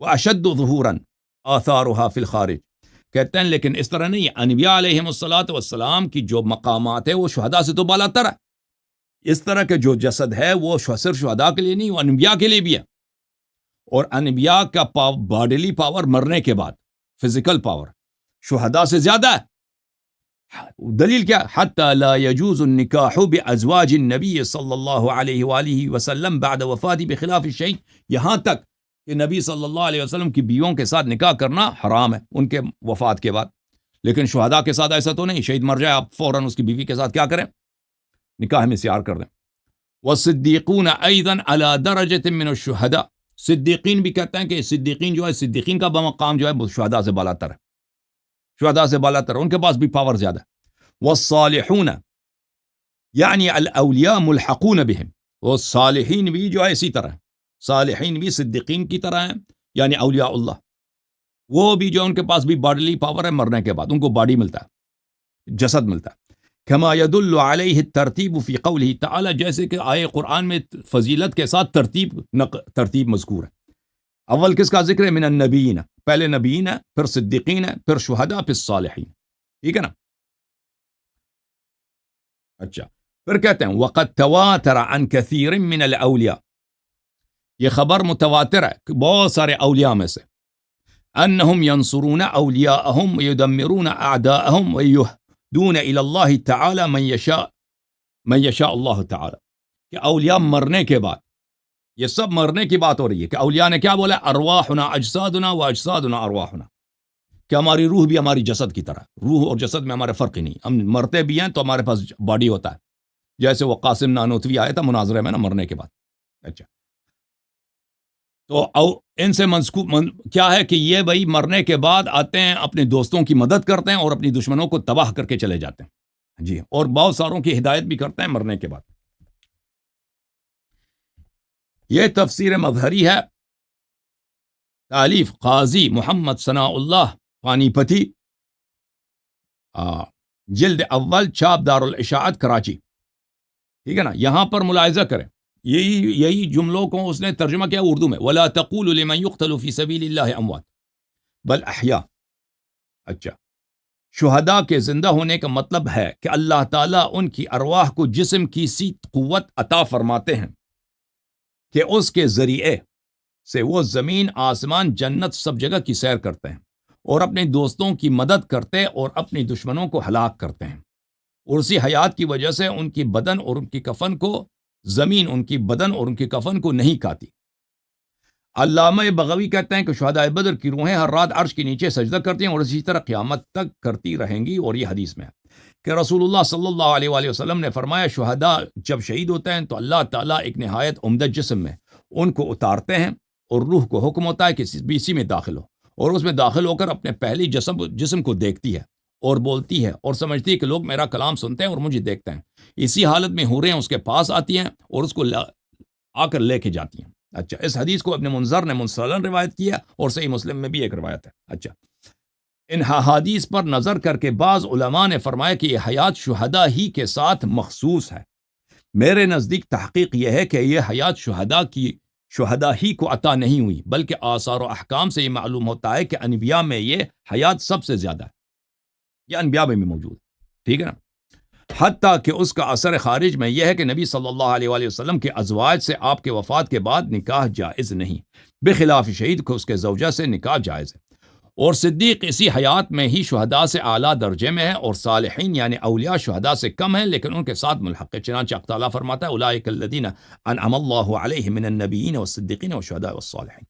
S1: وأشد ظهورا آثارها في الخارج. کہتے ہیں لیکن اس طرح نہیں، انبیاء علیہم الصلاۃ والسلام کی جو مقامات ہے وہ شہداء سے تو بالا تر ہے. اس طرح کے جو جسد ہے وہ صرف شہداء کے لیے نہیں، وہ انبیاء کے لیے بھی ہے. اور انبیاء کا باڈیلی پاور مرنے کے بعد، فزیکل پاور شہداء سے زیادہ ہے. دلیل کیا؟ حتی لا يجوز النکاح بازواج النبی صلی اللہ علیہ وآلہ وسلم بعد وفاتی بخلاف الشہید. یہاں تک کہ نبی صلی اللہ علیہ وسلم کی بیووں کے ساتھ نکاح کرنا حرام ہے ان کے وفات کے بعد. لیکن شہداء کے ساتھ ایسا تو نہیں، شہید مر جائے آپ فوراً اس کی بیوی کے ساتھ کیا کریں؟ نکاح میں سیار کر دیں. والصدیقون ایضا علی درجۃ من الشہداء. صدیقین بھی کہتے ہیں کہ صدیقین جو ہے، صدیقین کا مقام جو ہے شہداء سے بالا تر ہے، شہداء سے بالا تر، ان کے پاس بھی پاور زیادہ ہے. والصالحون یعنی الاولیاء ملحقون بهم. وہ صالحین بھی جو ہے اسی طرح، صالحین بھی صدیقین کی طرح ہیں، یعنی اولیاء اللہ. وہ بھی جو ان کے پاس بھی باڈیلی پاور ہے، مرنے کے بعد ان کو باڈی ملتا ہے، جسد ملتا ہے. کما يدل علیہ الترتیب فی قولہ تعالی، جیسے کہ آئے قرآن میں فضیلت کے ساتھ ترتیب مذکور ہے. اول کس کا ذکر ہے؟ من النبیین، پہلے نبیین ہے، پھر صدیقین ہے، پھر شہداء، پھر صالحین. ٹھیک ہے نا؟ اچھا پھر کہتے ہیں وقد تواتر عن کثیر من الاولیاء، یہ خبر متواتر ہے بہت سارے اولیاء میں سے، انہم ینصرون اولیاءہم ویدمرون اعداءہم ویہدون الی اللہ تعالی من یشاء اللہ تعالی. کہ اولیاء مرنے کے بعد، یہ سب مرنے کی بات ہو رہی ہے کہ اولیاء نے کیا بولا؟ ارواحنا اجسادنا و اجسادنا ارواحنا، کہ ہماری روح بھی ہماری جسد کی طرح. روح اور جسد میں ہمارے فرق ہی نہیں، ہم مرتے بھی ہیں تو ہمارے پاس باڈی ہوتا ہے، جیسے وہ قاسم نانوتوی آیا تھا مناظرے میں نا مرنے کے بعد. اچھا تو ان سے کیا ہے کہ یہ بھائی مرنے کے بعد آتے ہیں، اپنے دوستوں کی مدد کرتے ہیں اور اپنی دشمنوں کو تباہ کر کے چلے جاتے ہیں جی، اور بہت ساروں کی ہدایت بھی کرتے ہیں مرنے کے بعد. یہ تفسیر مظہری ہے، تالیف قاضی محمد ثناء اللہ پانی پتی، جلد اول، چھاپ دار الاشاعت کراچی. ٹھیک ہے نا؟ یہاں پر ملاحظہ کریں، یہی جملوں کو اس نے ترجمہ کیا اردو میں، وَلَا تَقُولُوا لِمَنْ يُقْتَلُ فِي سَبِيلِ اللَّهِ أَمْوَاتٌ بَلْ أَحْيَاءٌ. اچھا شہداء کے زندہ ہونے کا مطلب ہے کہ اللہ تعالیٰ ان کی ارواح کو جسم کی سی قوت عطا فرماتے ہیں کہ اس کے ذریعے سے وہ زمین، آسمان، جنت سب جگہ کی سیر کرتے ہیں اور اپنے دوستوں کی مدد کرتے اور اپنی دشمنوں کو ہلاک کرتے ہیں. اور اسی حیات کی وجہ سے ان کی بدن اور ان کی کفن کو زمین، ان کی بدن اور ان کی کفن کو نہیں کھاتی. علامہ بغوی کہتے ہیں کہ شہداء بدر کی روحیں ہر رات عرش کے نیچے سجدہ کرتی ہیں اور اسی طرح قیامت تک کرتی رہیں گی، اور یہ حدیث میں ہے. کہ رسول اللہ صلی اللہ علیہ وآلہ وسلم نے فرمایا شہداء جب شہید ہوتے ہیں تو اللہ تعالیٰ ایک نہایت عمدہ جسم میں ان کو اتارتے ہیں اور روح کو حکم ہوتا ہے کہ اسی میں داخل ہو، اور اس میں داخل ہو کر اپنے پہلی جسم کو دیکھتی ہے اور بولتی ہے اور سمجھتی ہے کہ لوگ میرا کلام سنتے ہیں اور مجھے دیکھتے ہیں۔ اسی حالت میں حوریں اس کے پاس آتی ہیں اور اس کو آ کر لے کے جاتی ہیں۔ اچھا، اس حدیث کو ابن منظر نے منسلن روایت کیا اور صحیح مسلم میں بھی ایک روایت ہے۔ اچھا، ان حدیث پر نظر کر کے بعض علماء نے فرمایا کہ یہ حیات شہداء ہی کے ساتھ مخصوص ہے۔ میرے نزدیک تحقیق یہ ہے کہ یہ حیات شہداء ہی کو عطا نہیں ہوئی، بلکہ آثار و احکام سے یہ معلوم ہوتا ہے کہ انبیاء میں یہ حیات سب سے زیادہ ہے، یہ انبیاء میں بھی موجود ہے، ٹھیک ہے نا؟ حتیٰ کہ اس کا اثر خارج میں یہ ہے کہ نبی صلی اللہ علیہ وآلہ وسلم کے ازواج سے آپ کے وفات کے بعد نکاح جائز نہیں، بخلاف شہید کو اس کے زوجہ سے نکاح جائز ہے، اور صدیق اسی حیات میں ہی شہداء سے اعلیٰ درجے میں ہے، اور صالحین یعنی اولیاء شہداء سے کم ہیں لیکن ان کے ساتھ ملحق ہے۔ چنانچہ اللہ تعالیٰ فرماتا ہے اولئک الذین انعم اللہ علیہم من النبیین والصدیقین والشہداء والصالحین۔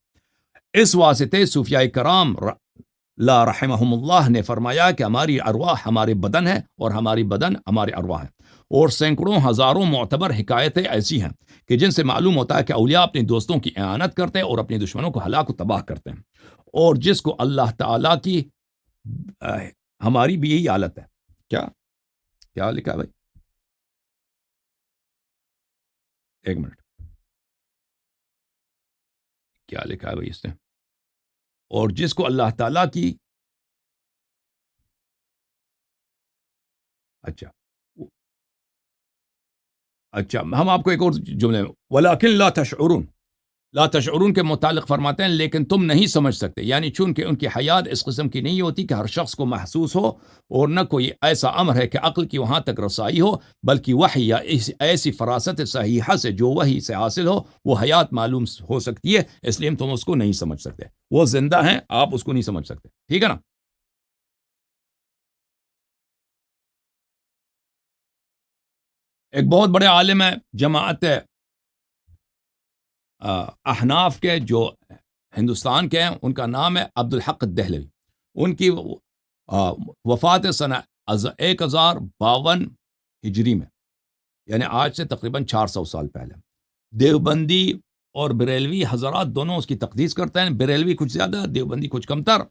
S1: اس واسطے صوفیاء کرام لا رحمہم اللہ نے فرمایا کہ ہماری ارواح ہمارے بدن ہے اور ہماری بدن ہمارے ارواح ہیں، اور سینکڑوں ہزاروں معتبر حکایتیں ایسی ہیں کہ جن سے معلوم ہوتا ہے کہ اولیاء اپنے دوستوں کی اعانت کرتے ہیں اور اپنے دشمنوں کو ہلاک و تباہ کرتے ہیں، اور جس کو اللہ تعالیٰ کی ہماری بھی یہی حالت ہے۔ کیا لکھا ہے بھائی؟ ایک منٹ، کیا لکھا ہے بھائی اس نے؟ اور جس کو اللہ تعالیٰ کی اچھا ہم آپ کو ایک اور جملے وَلَكِنْ لا تشعرون کے متعلق فرماتے ہیں لیکن تم نہیں سمجھ سکتے، یعنی چونکہ ان کی حیات اس قسم کی نہیں ہوتی کہ ہر شخص کو محسوس ہو، اور نہ کوئی ایسا امر ہے کہ عقل کی وہاں تک رسائی ہو، بلکہ وحی یا ایسی فراست صحیحہ سے جو وحی سے حاصل ہو وہ حیات معلوم ہو سکتی ہے، اس لیے تم اس کو نہیں سمجھ سکتے۔ وہ زندہ ہیں، آپ اس کو نہیں سمجھ سکتے، ٹھیک ہے نا؟ ایک بہت بڑے عالم ہے جماعت احناف کے جو ہندوستان کے ہیں، ان کا نام ہے عبدالحق دہلوی۔ ان کی وفات سنہ 1052 ہجری میں، یعنی آج سے تقریباً 400 سال پہلے۔ دیوبندی اور بریلوی حضرات دونوں اس کی تقدیس کرتے ہیں، بریلوی کچھ زیادہ، دیوبندی کچھ کم تر،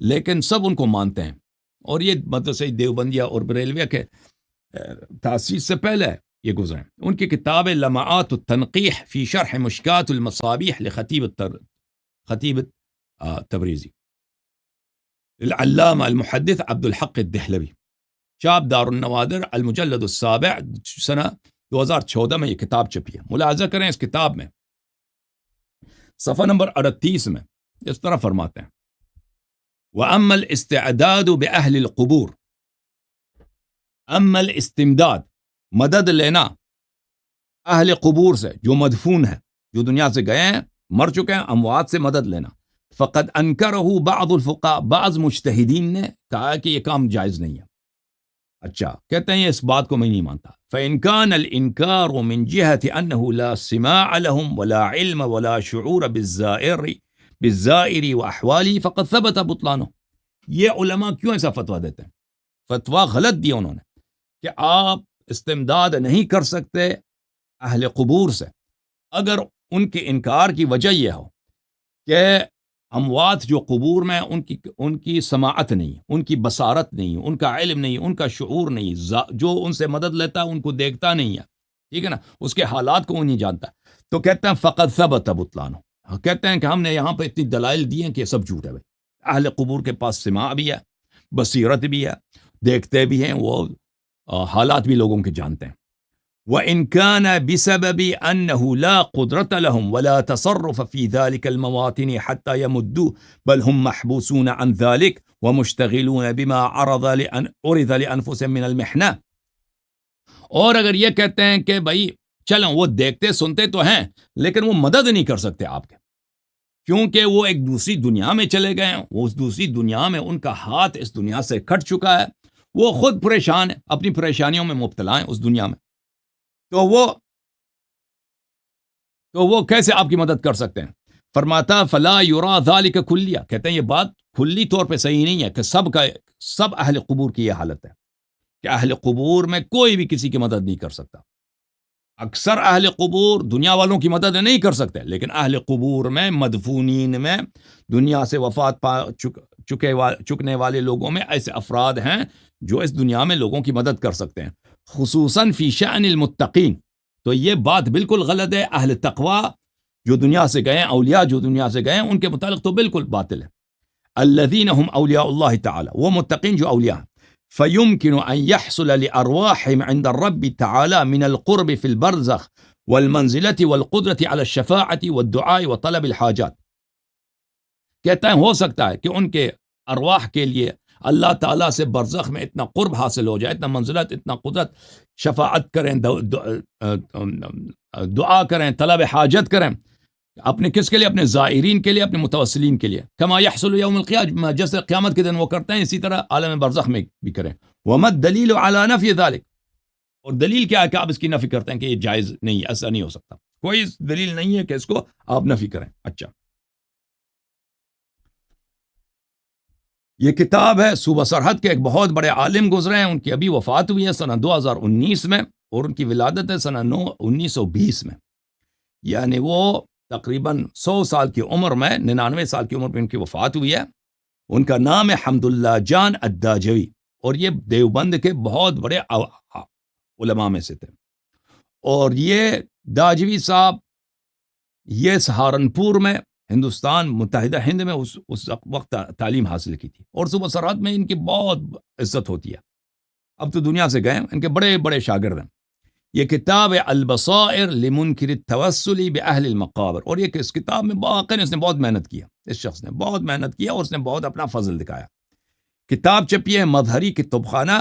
S1: لیکن سب ان کو مانتے ہیں، اور یہ مدرسہ دیوبندیہ اور بریلویہ کے تاسیس سے پہلے یہ گزرے۔ ان کی کتاب لمعات التنقیح فی شرح مشکات المصابیح خطیب تبریزی، العلامہ المحدث عبدالحق الدہلوی، چاپ دار النوادر المجلد السابع، سنہ 2014 میں یہ کتاب چھپی ہے۔ ملاحظہ کریں اس کتاب میں صفحہ نمبر 38 میں اس طرح فرماتے ہیں وَأَمَّا الْإِسْتِعْدَادُ بِأَهْلِ الْقُبُورِ، اما الاستمداد، مدد لینا اہل قبور سے، جو مدفون ہیں، جو دنیا سے گئے ہیں، مر چکے ہیں، اموات سے مدد لینا، فقد انکرہ بعض الفقہاء، بعض مجتہدین نے کہا کہ یہ کام جائز نہیں ہے۔ اچھا، کہتے ہیں اس بات کو میں نہیں مانتا۔ فإن كان الإنكار من جهة أنه لا سماع لهم ولا علم ولا شعور بالزائر وأحواله فقد ثبت بطلانه۔ یہ علماء کیوں ایسا فتویٰ دیتے ہیں؟ فتویٰ غلط دیا انہوں نے کہ آپ استمداد نہیں کر سکتے اہل قبور سے اگر ان کے انکار کی وجہ یہ ہو کہ اموات جو قبور میں ان کی سماعت نہیں، ان کی بصارت نہیں، ان کا علم نہیں، ان کا شعور نہیں، جو ان سے مدد لیتا ہے ان کو دیکھتا نہیں ہے، ٹھیک ہے نا، اس کے حالات کو وہ نہیں جانتا، تو کہتے ہیں فقط ثبت بطلانہ، کہتے ہیں کہ ہم نے یہاں پہ اتنی دلائل دی ہیں کہ یہ سب جھوٹ ہے بھائی۔ اہل قبور کے پاس سماع بھی ہے، بصیرت بھی ہے، دیکھتے بھی ہیں، وہ حالات بھی لوگوں کے جانتے ہیں۔ وَإِن كَانَ بِسَبَبِ أَنَّهُ لَا قُدْرَةَ لَهُمْ وَلَا تَصَرُّفَ فِي ذَلِكَ الْمَوَاطِنِ حَتَّى يَمُدُّوا بَلْ هُمْ مَحْبُوسُونَ عَنْ ذَلِكَ وَمُشْتَغِلُونَ بِمَا عَرَضَ لِأَنفُسِهِمْ مِنَ الْمِحْنَةِ۔ اور اگر یہ کہتے ہیں کہ بھائی چلیں وہ دیکھتے سنتے تو ہیں لیکن وہ مدد نہیں کر سکتے آپ کے، کیونکہ وہ ایک دوسری دنیا میں چلے گئے ہیں، وہ اس دوسری دنیا میں ان کا ہاتھ اس دنیا سے کٹ چکا ہے، وہ خود پریشان ہیں، اپنی پریشانیوں میں مبتلا ہیں اس دنیا میں، تو وہ کیسے آپ کی مدد کر سکتے ہیں؟ فرماتا فلا یرا ذالک کلیہ، کہتے ہیں یہ بات کھلی طور پہ صحیح نہیں ہے کہ سب اہل قبور کی یہ حالت ہے، کہ اہل قبور میں کوئی بھی کسی کی مدد نہیں کر سکتا. اکثر اہل قبور دنیا والوں کی مدد نہیں کر سکتے، لیکن اہل قبور میں، مدفونین میں، دنیا سے وفات چکنے والے لوگوں میں ایسے افراد ہیں جو اس دنیا میں لوگوں کی مدد کر سکتے ہیں، خصوصاً فی شأن المتقین. تو یہ بات بالکل غلط ہے. اہل تقوی جو دنیا سے گئے ہیں، اولیاء جو دنیا سے گئے ہیں، ان کے متعلق تو بالکل باطل ہے. الذین هم اولیاء اللہ تعالی، وہ متقین جو اولیاء ہیں. فيمكن أن يحصل لأرواحهم عند الرب تعالى من القرب في البرزخ والمنزلة والقدرة على الشفاعة والدعاء وطلب الحاجات. کہتا ہے ہو سکتا ہے کہ ان کے ارواح کے لیے اللہ تعالیٰ سے برزخ میں اتنا قرب حاصل ہو جائے، اتنا منزلت، اتنا قدرت، شفاعت کریں، دعا کریں، طلب حاجت کریں. اپنے کس کے لیے؟ اپنے زائرین کے لیے، اپنے متوسلین کے لیے. کما یحصل یوم القیامہ، جیسے قیامت کے دن وہ کرتے ہیں، اسی طرح عالم برزخ میں بھی کریں. وما الدلیل علی نفی ذلک، اور دلیل کیا ہے کہ آپ اس کی نفی کرتے ہیں کہ یہ جائز نہیں، ایسا نہیں ہو سکتا. کوئی دلیل نہیں ہے کہ اس کو آپ نفی کریں. اچھا، یہ کتاب ہے صوبہ سرحد کے ایک بہت بڑے عالم گزرے ہیں، ان کی ابھی وفات ہوئی ہے سنہ 2019 میں، اور ان کی ولادت ہے سنہ 1920 میں. یعنی وہ تقریباً 100 سال کی عمر میں، 99 سال کی عمر میں ان کی وفات ہوئی ہے. ان کا نام ہے حمد اللہ جان الداجوی، اور یہ دیوبند کے بہت بڑے علماء میں سے تھے. اور یہ داجوی صاحب یہ سہارنپور میں، ہندوستان متحدہ ہند میں اس وقت تعلیم حاصل کی تھی، اور صوبہ سرحد میں ان کی بہت عزت ہوتی ہے. اب تو دنیا سے گئے، ان کے بڑے بڑے شاگرد ہیں. یہ کتاب ہے البصائر لمنکر التوسل باہل المقابر، اور یہ اس کتاب میں واقعی اس نے بہت محنت کیا، اس شخص نے بہت محنت کیا، اور اس نے بہت اپنا فضل دکھایا. کتاب چھپی ہے مظہری کتب خانہ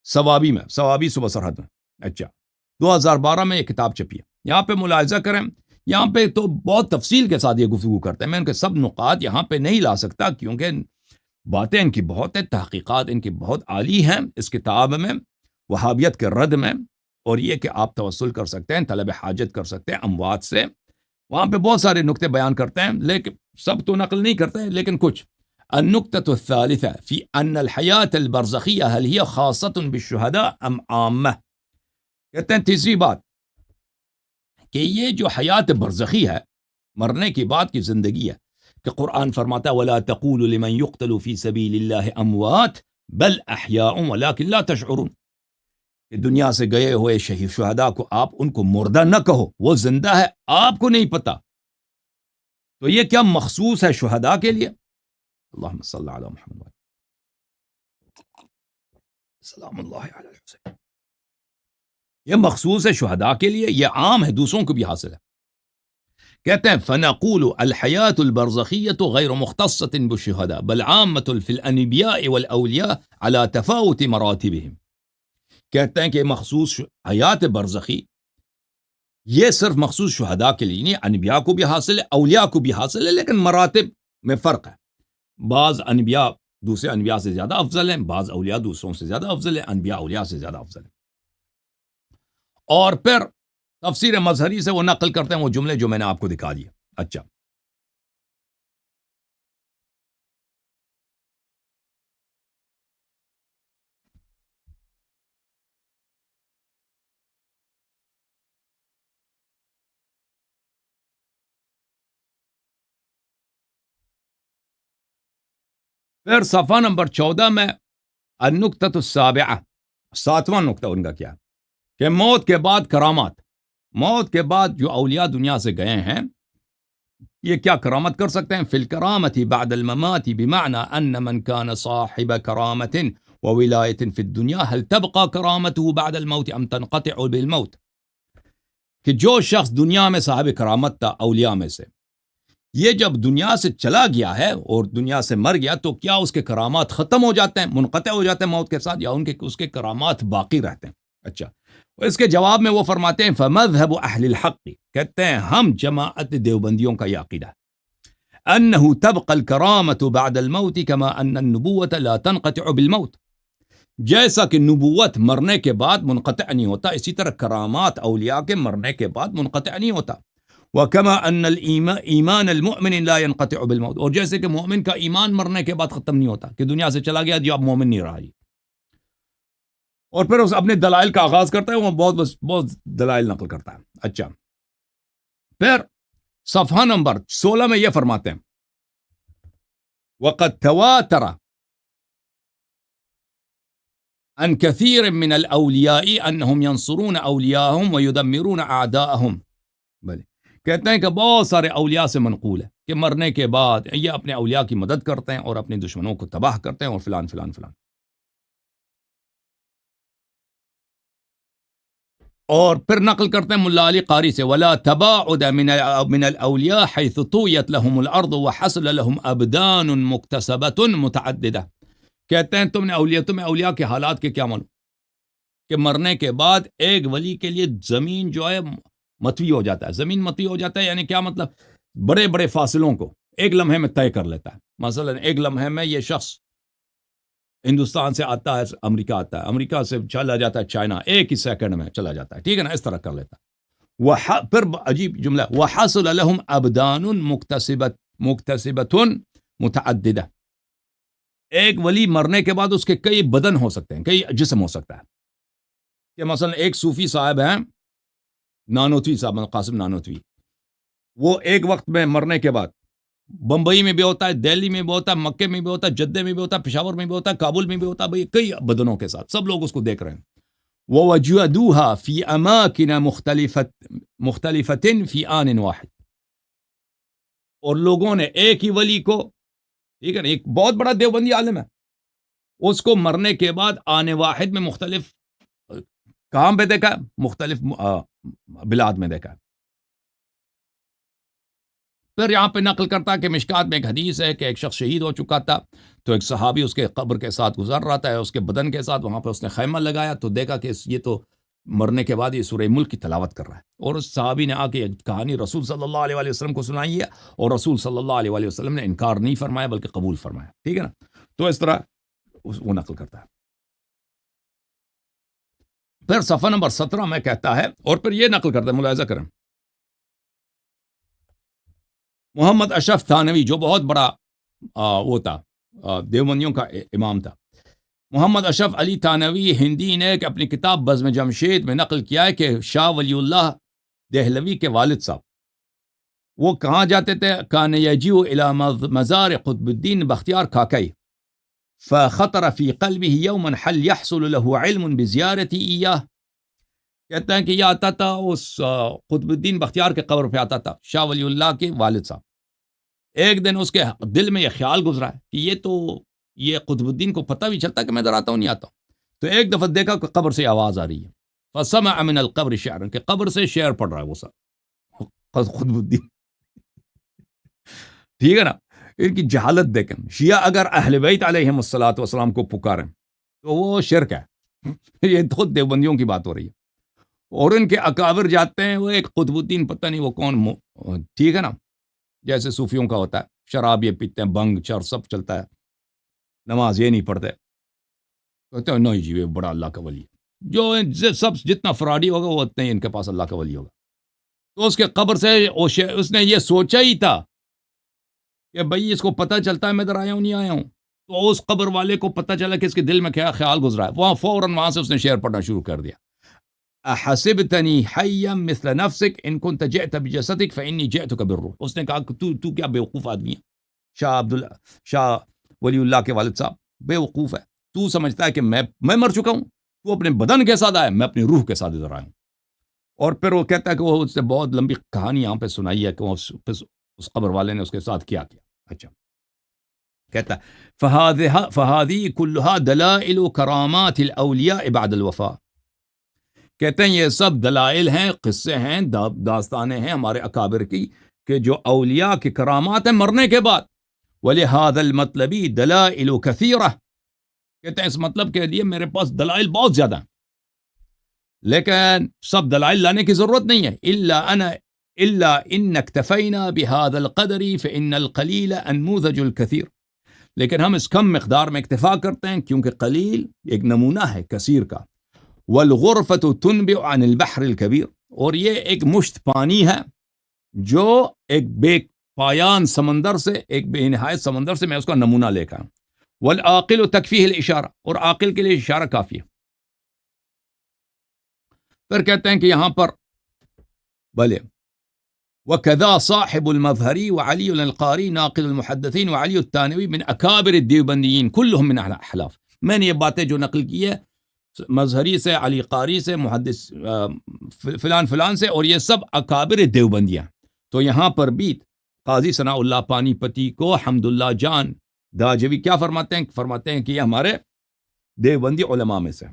S1: ثوابی میں، ثوابی صوبہ سرحد میں. اچھا، 2012 میں یہ کتاب چھپی ہے. یہاں پہ ملاحظہ کریں، یہاں پہ تو بہت تفصیل کے ساتھ یہ گفتگو کرتے ہیں. میں ان کے سب نقاط یہاں پہ نہیں لا سکتا، کیونکہ باتیں ان کی بہت ہیں، تحقیقات ان کی بہت عالی ہیں اس کتاب میں، وہابیت کے رد میں، اور یہ کہ آپ توسل کر سکتے ہیں، طلب حاجت کر سکتے ہیں اموات سے. وہاں پہ بہت سارے نقطے بیان کرتے ہیں، لیکن سب تو نقل نہیں کرتے ہیں، لیکن کچھ. النقطة الثالثة في أن الحياة البرزخية هل هي خاصة بالشهداء أم عامة؟ کہتے ہیں تیسری بات کہ یہ جو حیات برزخی ہے، مرنے کے بعد کی زندگی ہے، کہ قرآن فرماتا ہے وَلَا تَقُولُوا لِمَنْ يُقْتَلُ فِي سَبِيلِ اللَّهِ أَمْوَاتٌ بَلْ أَحْيَاءٌ وَلَكِنْ لَا تَشْعُرُونَ. کہ دنیا سے گئے ہوئے شہداء کو آپ ان کو مردہ نہ کہو، وہ زندہ ہے، آپ کو نہیں پتا. تو یہ کیا مخصوص ہے شہداء کے لیے؟ اللہم صلی علی محمد سلام اللہ علی الحسین. یہ مخصوص ہے شہداء کے لیے، یہ عام ہے، دوسروں کو بھی حاصل ہے. کہتے ہیں فنقول الحیاة البرزخیة غیر مختصة بالشہداء بل عامة في الانبیاء والاولیاء على تفاوت مراتبهم. کہتے ہیں کہ مخصوص حیات برزخی یہ صرف مخصوص شہداء کے لیے نہیں، انبیاء کو بھی حاصل ہے، اولیاء کو بھی حاصل ہے، لیکن مراتب میں فرق ہے. بعض انبیاء دوسرے انبیاء سے زیادہ افضل ہیں، بعض اولیاء دوسروں سے زیادہ افضل ہیں، انبیاء اولیاء سے زیادہ افضل ہیں. اور پھر تفسیر مظہری سے وہ نقل کرتے ہیں وہ جملے جو میں نے آپ کو دکھا دیے. اچھا، پھر صفحہ نمبر 14 میں النقطۃ السابعہ، 7واں نقطہ ان کا کیا ہے کہ موت کے بعد کرامات. موت کے بعد جو اولیاء دنیا سے گئے ہیں یہ کیا کرامت کر سکتے ہیں؟ فی الکرامت بعد الممات بمعنى ان من كان صاحب کرامت وولایت فی الدنیا هل تبقى کرامته بعد الموت ام تنقطع بالموت. کہ جو شخص دنیا میں صاحب کرامت تھا اولیاء میں سے، یہ جب دنیا سے چلا گیا ہے اور دنیا سے مر گیا تو کیا اس کے کرامات ختم ہو جاتے ہیں، منقطع ہو جاتے ہیں موت کے ساتھ، یا اس کے کرامات باقی رہتے ہیں؟ اچھا، اس کے جواب میں وہ فرماتے ہیں فمذهب اہل الحق، کہتے ہیں ہم جماعت دیوبندیوں کا یہ عقیدہ ہے انه تبقى الكرامة بعد الموت كما ان النبوة لا تنقطع بالموت. جیسا کہ نبوت مرنے کے بعد منقطع نہیں ہوتا، اسی طرح کرامات اولیاء کے مرنے کے بعد منقطع نہیں ہوتا. وَكَمَا أَنَّ الْإِيمَانَ الْمُؤْمِنِ لَا يَنْقَطِعُ بِالْمَوْتِ، اور جیسے کہ مومن کا ایمان مرنے کے بعد ختم نہیں ہوتا، کہ دنیا سے چلا گیا جو اب مومن نہیں رہا. اور پھر اس اپنے دلائل کا آغاز کرتا ہے، وہ بہت بہت دلائل نقل کرتا ہے. اچھا، پھر صفحہ نمبر 16 میں یہ فرماتے ہیں وَقَدْ تَوَاتَرَ عن كثير من الأولياء أنهم ينصرون أولياءهم ويدمرون أعداءهم. بھلے کہتے ہیں کہ بہت سارے اولیاء سے منقول ہے کہ مرنے کے بعد یہ اپنے اولیاء کی مدد کرتے ہیں اور اپنے دشمنوں کو تباہ کرتے ہیں اور فلان فلان فلان. اور پھر نقل کرتے ہیں ملا علی قاری سے ولا تباعد من الاولیاء حيث طویت لهم الارض وحصل لهم ابدان مکتسبة متعددة. کہتے ہیں تمہیں اولیاء کے حالات کے کیا معلوم کہ مرنے کے بعد ایک ولی کے لیے زمین جو ہے مطوی ہو جاتا ہے. زمین مطوی ہو جاتا ہے یعنی کیا مطلب؟ بڑے بڑے فاصلوں کو ایک لمحے میں طے کر لیتا ہے. مثلا ایک لمحے میں یہ شخص ہندوستان سے آتا ہے امریکہ آتا ہے، امریکہ سے چلا جاتا ہے چائنا، ایک ہی سیکنڈ میں چلا جاتا ہے. ٹھیک ہے نا، اس طرح کر لیتا ہے. پھر عجیب جملہ وحصل لهم ابدان مکتسبة متعددة. ایک ولی مرنے کے بعد اس کے کئی بدن ہو سکتے ہیں، کئی جسم ہو سکتا ہے. کہ مثلا ایک صوفی صاحب ہیں نانوتوی صاحب، قاسم نانوتوی، وہ ایک وقت میں مرنے کے بعد بمبئی میں بھی ہوتا ہے، دہلی میں بھی ہوتا ہے، مکے میں بھی ہوتا ہے، جدہ میں بھی ہوتا ہے، پشاور میں بھی ہوتا ہے، کابل میں بھی ہوتا ہے. بھئی کئی بدنوں کے ساتھ سب لوگ اس کو دیکھ رہے ہیں. وَوَجَدُوهَا فِي أَمَاكِنَ مُخْتَلِفَةٍ فِي آنٍ وَاحِدٍ. اور لوگوں نے ایک ہی ولی کو، ٹھیک ہے نا، ایک بہت بڑا دیوبندی عالم ہے، اس کو مرنے کے بعد آنے واحد میں مختلف کام پہ دیکھا، مختلف بلاد میں دیکھا. پھر یہاں پہ نقل کرتا کہ مشکات میں ایک حدیث ہے کہ ایک شخص شہید ہو چکا تھا تو ایک صحابی اس کے قبر کے ساتھ گزر رہا تھا، اس کے بدن کے ساتھ، وہاں پہ اس نے خیمہ لگایا تو دیکھا کہ یہ تو مرنے کے بعد یہ سورہ ملک کی تلاوت کر رہا ہے. اور اس صحابی نے آ کے کہانی رسول صلی اللہ علیہ وسلم کو سنائی ہے اور رسول صلی اللہ علیہ وسلم نے انکار نہیں فرمایا بلکہ قبول فرمایا. ٹھیک ہے نا، تو اس طرح وہ نقل کرتا ہے. پھر صفحہ نمبر 17 میں کہتا ہے، اور پھر یہ نقل کرتا ہے، ملاحظہ کریں، محمد اشرف تھانوی جو بہت بڑا وہ تھا، دیوبندیوں کا امام تھا، محمد اشرف علی تھانوی ہندی نے اپنی کتاب بزم جمشید میں نقل کیا ہے کہ شاہ ولی اللہ دہلوی کے والد صاحب وہ کہاں جاتے تھے؟ کان یجیء الی مزار قطب الدین بختیار کاکئی فخطر فی قلبه یوما حل يحصل له علم بزیارتی ایاہ. کہتے ہیں کہ یہ آتا تھا اس قطب الدین بختیار کے قبر پہ آتا تھا شاہ ولی اللہ کے والد صاحب. ایک دن اس کے دل میں یہ خیال گزرا ہے کہ یہ قطب الدین کو پتہ بھی چلتا ہے کہ میں ادھر آتا ہوں نہیں آتا ہوں. تو ایک دفعہ دیکھا کہ قبر سے آواز آ رہی ہے، فسمع من القبر شعرا، کہ قبر سے شعر پڑھ رہا ہے وہ سب قطب الدین. ٹھیک ہے نا، ان کی جہالت دیکھیں. شیعہ اگر اہل بیت علیہم الصلوۃ والسلام کو پکاریں تو وہ شرک ہے. یہ خود دیوبندیوں کی بات ہو رہی ہے. اور ان کے اکابر جاتے ہیں، وہ ایک قطب الدین پتہ نہیں وہ کون، ٹھیک ہے نا، جیسے صوفیوں کا ہوتا ہے، شراب یہ پیتے ہیں، بنگ چر سب چلتا ہے، نماز یہ نہیں پڑھتے، کہتے ہیں نہیں جی یہ بڑا اللہ کا ولی ہے. جو سب جتنا فراڈی ہوگا وہ اتنے ہی ان کے پاس اللہ کا ولی ہوگا. تو اس کے قبر سے اس نے یہ سوچا ہی تھا کہ بھئی اس کو پتہ چلتا ہے میں ادھر آیا ہوں نہیں آیا ہوں. تو اس قبر والے کو پتہ چلا کہ اس کے دل میں کیا خیال گزرا ہے، وہاں فوراً وہاں سے اس نے شعر پڑھنا شروع کر دیا. احسبتنی حیا مثل نفسک ان کنت جئت بجسدک فانی جئتک بالروح. اس نے کہا کہ تو کیا بیوقوف آدمی ہے، شاہ ولی اللہ کے والد صاحب بیوقوف ہے، تو سمجھتا ہے کہ میں مر چکا ہوں، تو اپنے بدن کے ساتھ آیا، میں اپنی روح کے ساتھ ادھر آیا ہوں. اور پھر وہ کہتا ہے کہ وہ اس نے بہت لمبی کہانی یہاں پہ سنائی ہے کہ اس قبر والے نے اس کے ساتھ کیا. اچھا، کہتا ہے فہذی کلھا دلائل کرامات الاولیاء بعد الوفاء. کہتے ہیں یہ سب دلائل ہیں، قصے ہیں، داستانیں ہیں ہمارے اکابر کی کہ جو اولیاء کی کرامات ہیں مرنے کے بعد. وَلِهَذَا الْمَطْلَبِ دَلَائِلُ كَثِيرَةٌ. کہتے ہیں اس مطلب کے لیے میرے پاس دلائل بہت زیادہ ہیں، لیکن سب دلائل لانے کی ضرورت نہیں ہے. إِلَّا إِنَّ اكْتَفَيْنَا بِهَذَا الْقَدْرِ فَإِنَّ الْقَلِيلَ أَنْمُوذَجُ الْكَثِيرِ. لیکن ہم اس کم مقدار میں اکتفا کرتے ہیں کیونکہ قلیل ایک نمونہ ہے کثیر کا. وَالْغُرْفَةُ تُنْبِعُ عَنِ الْبَحْرِ الْكَبِيرِ. اور یہ ایک مشت پانی ہے جو ایک بے پایان سمندر سے، ایک بے نہایت سمندر سے میں اس کا نمونہ لے کر. وَالْعَاقِلُ تَكْفِيهِ الْإِشَارَةُ. اور عاقل کے لیے اشارہ کافی ہے. پھر کہتے ہیں کہ یہاں پر بھلے وَكَذَا صاحب المظهري وعلي القاری ناقد المحدثین وعلی التانوی من اکابر الدیوبندیین كلهم من احلاف. میں نے یہ باتیں جو نقل کی ہے مظہری سے، علی قاری سے، محدث فلان فلان سے، اور یہ سب اکابر دیوبندیاں. تو یہاں پر بھی قاضی ثناء اللہ پانی پتی کو حمداللہ جان داجوی کیا فرماتے ہیں؟ فرماتے ہیں کہ یہ ہمارے دیوبندی علماء میں سے.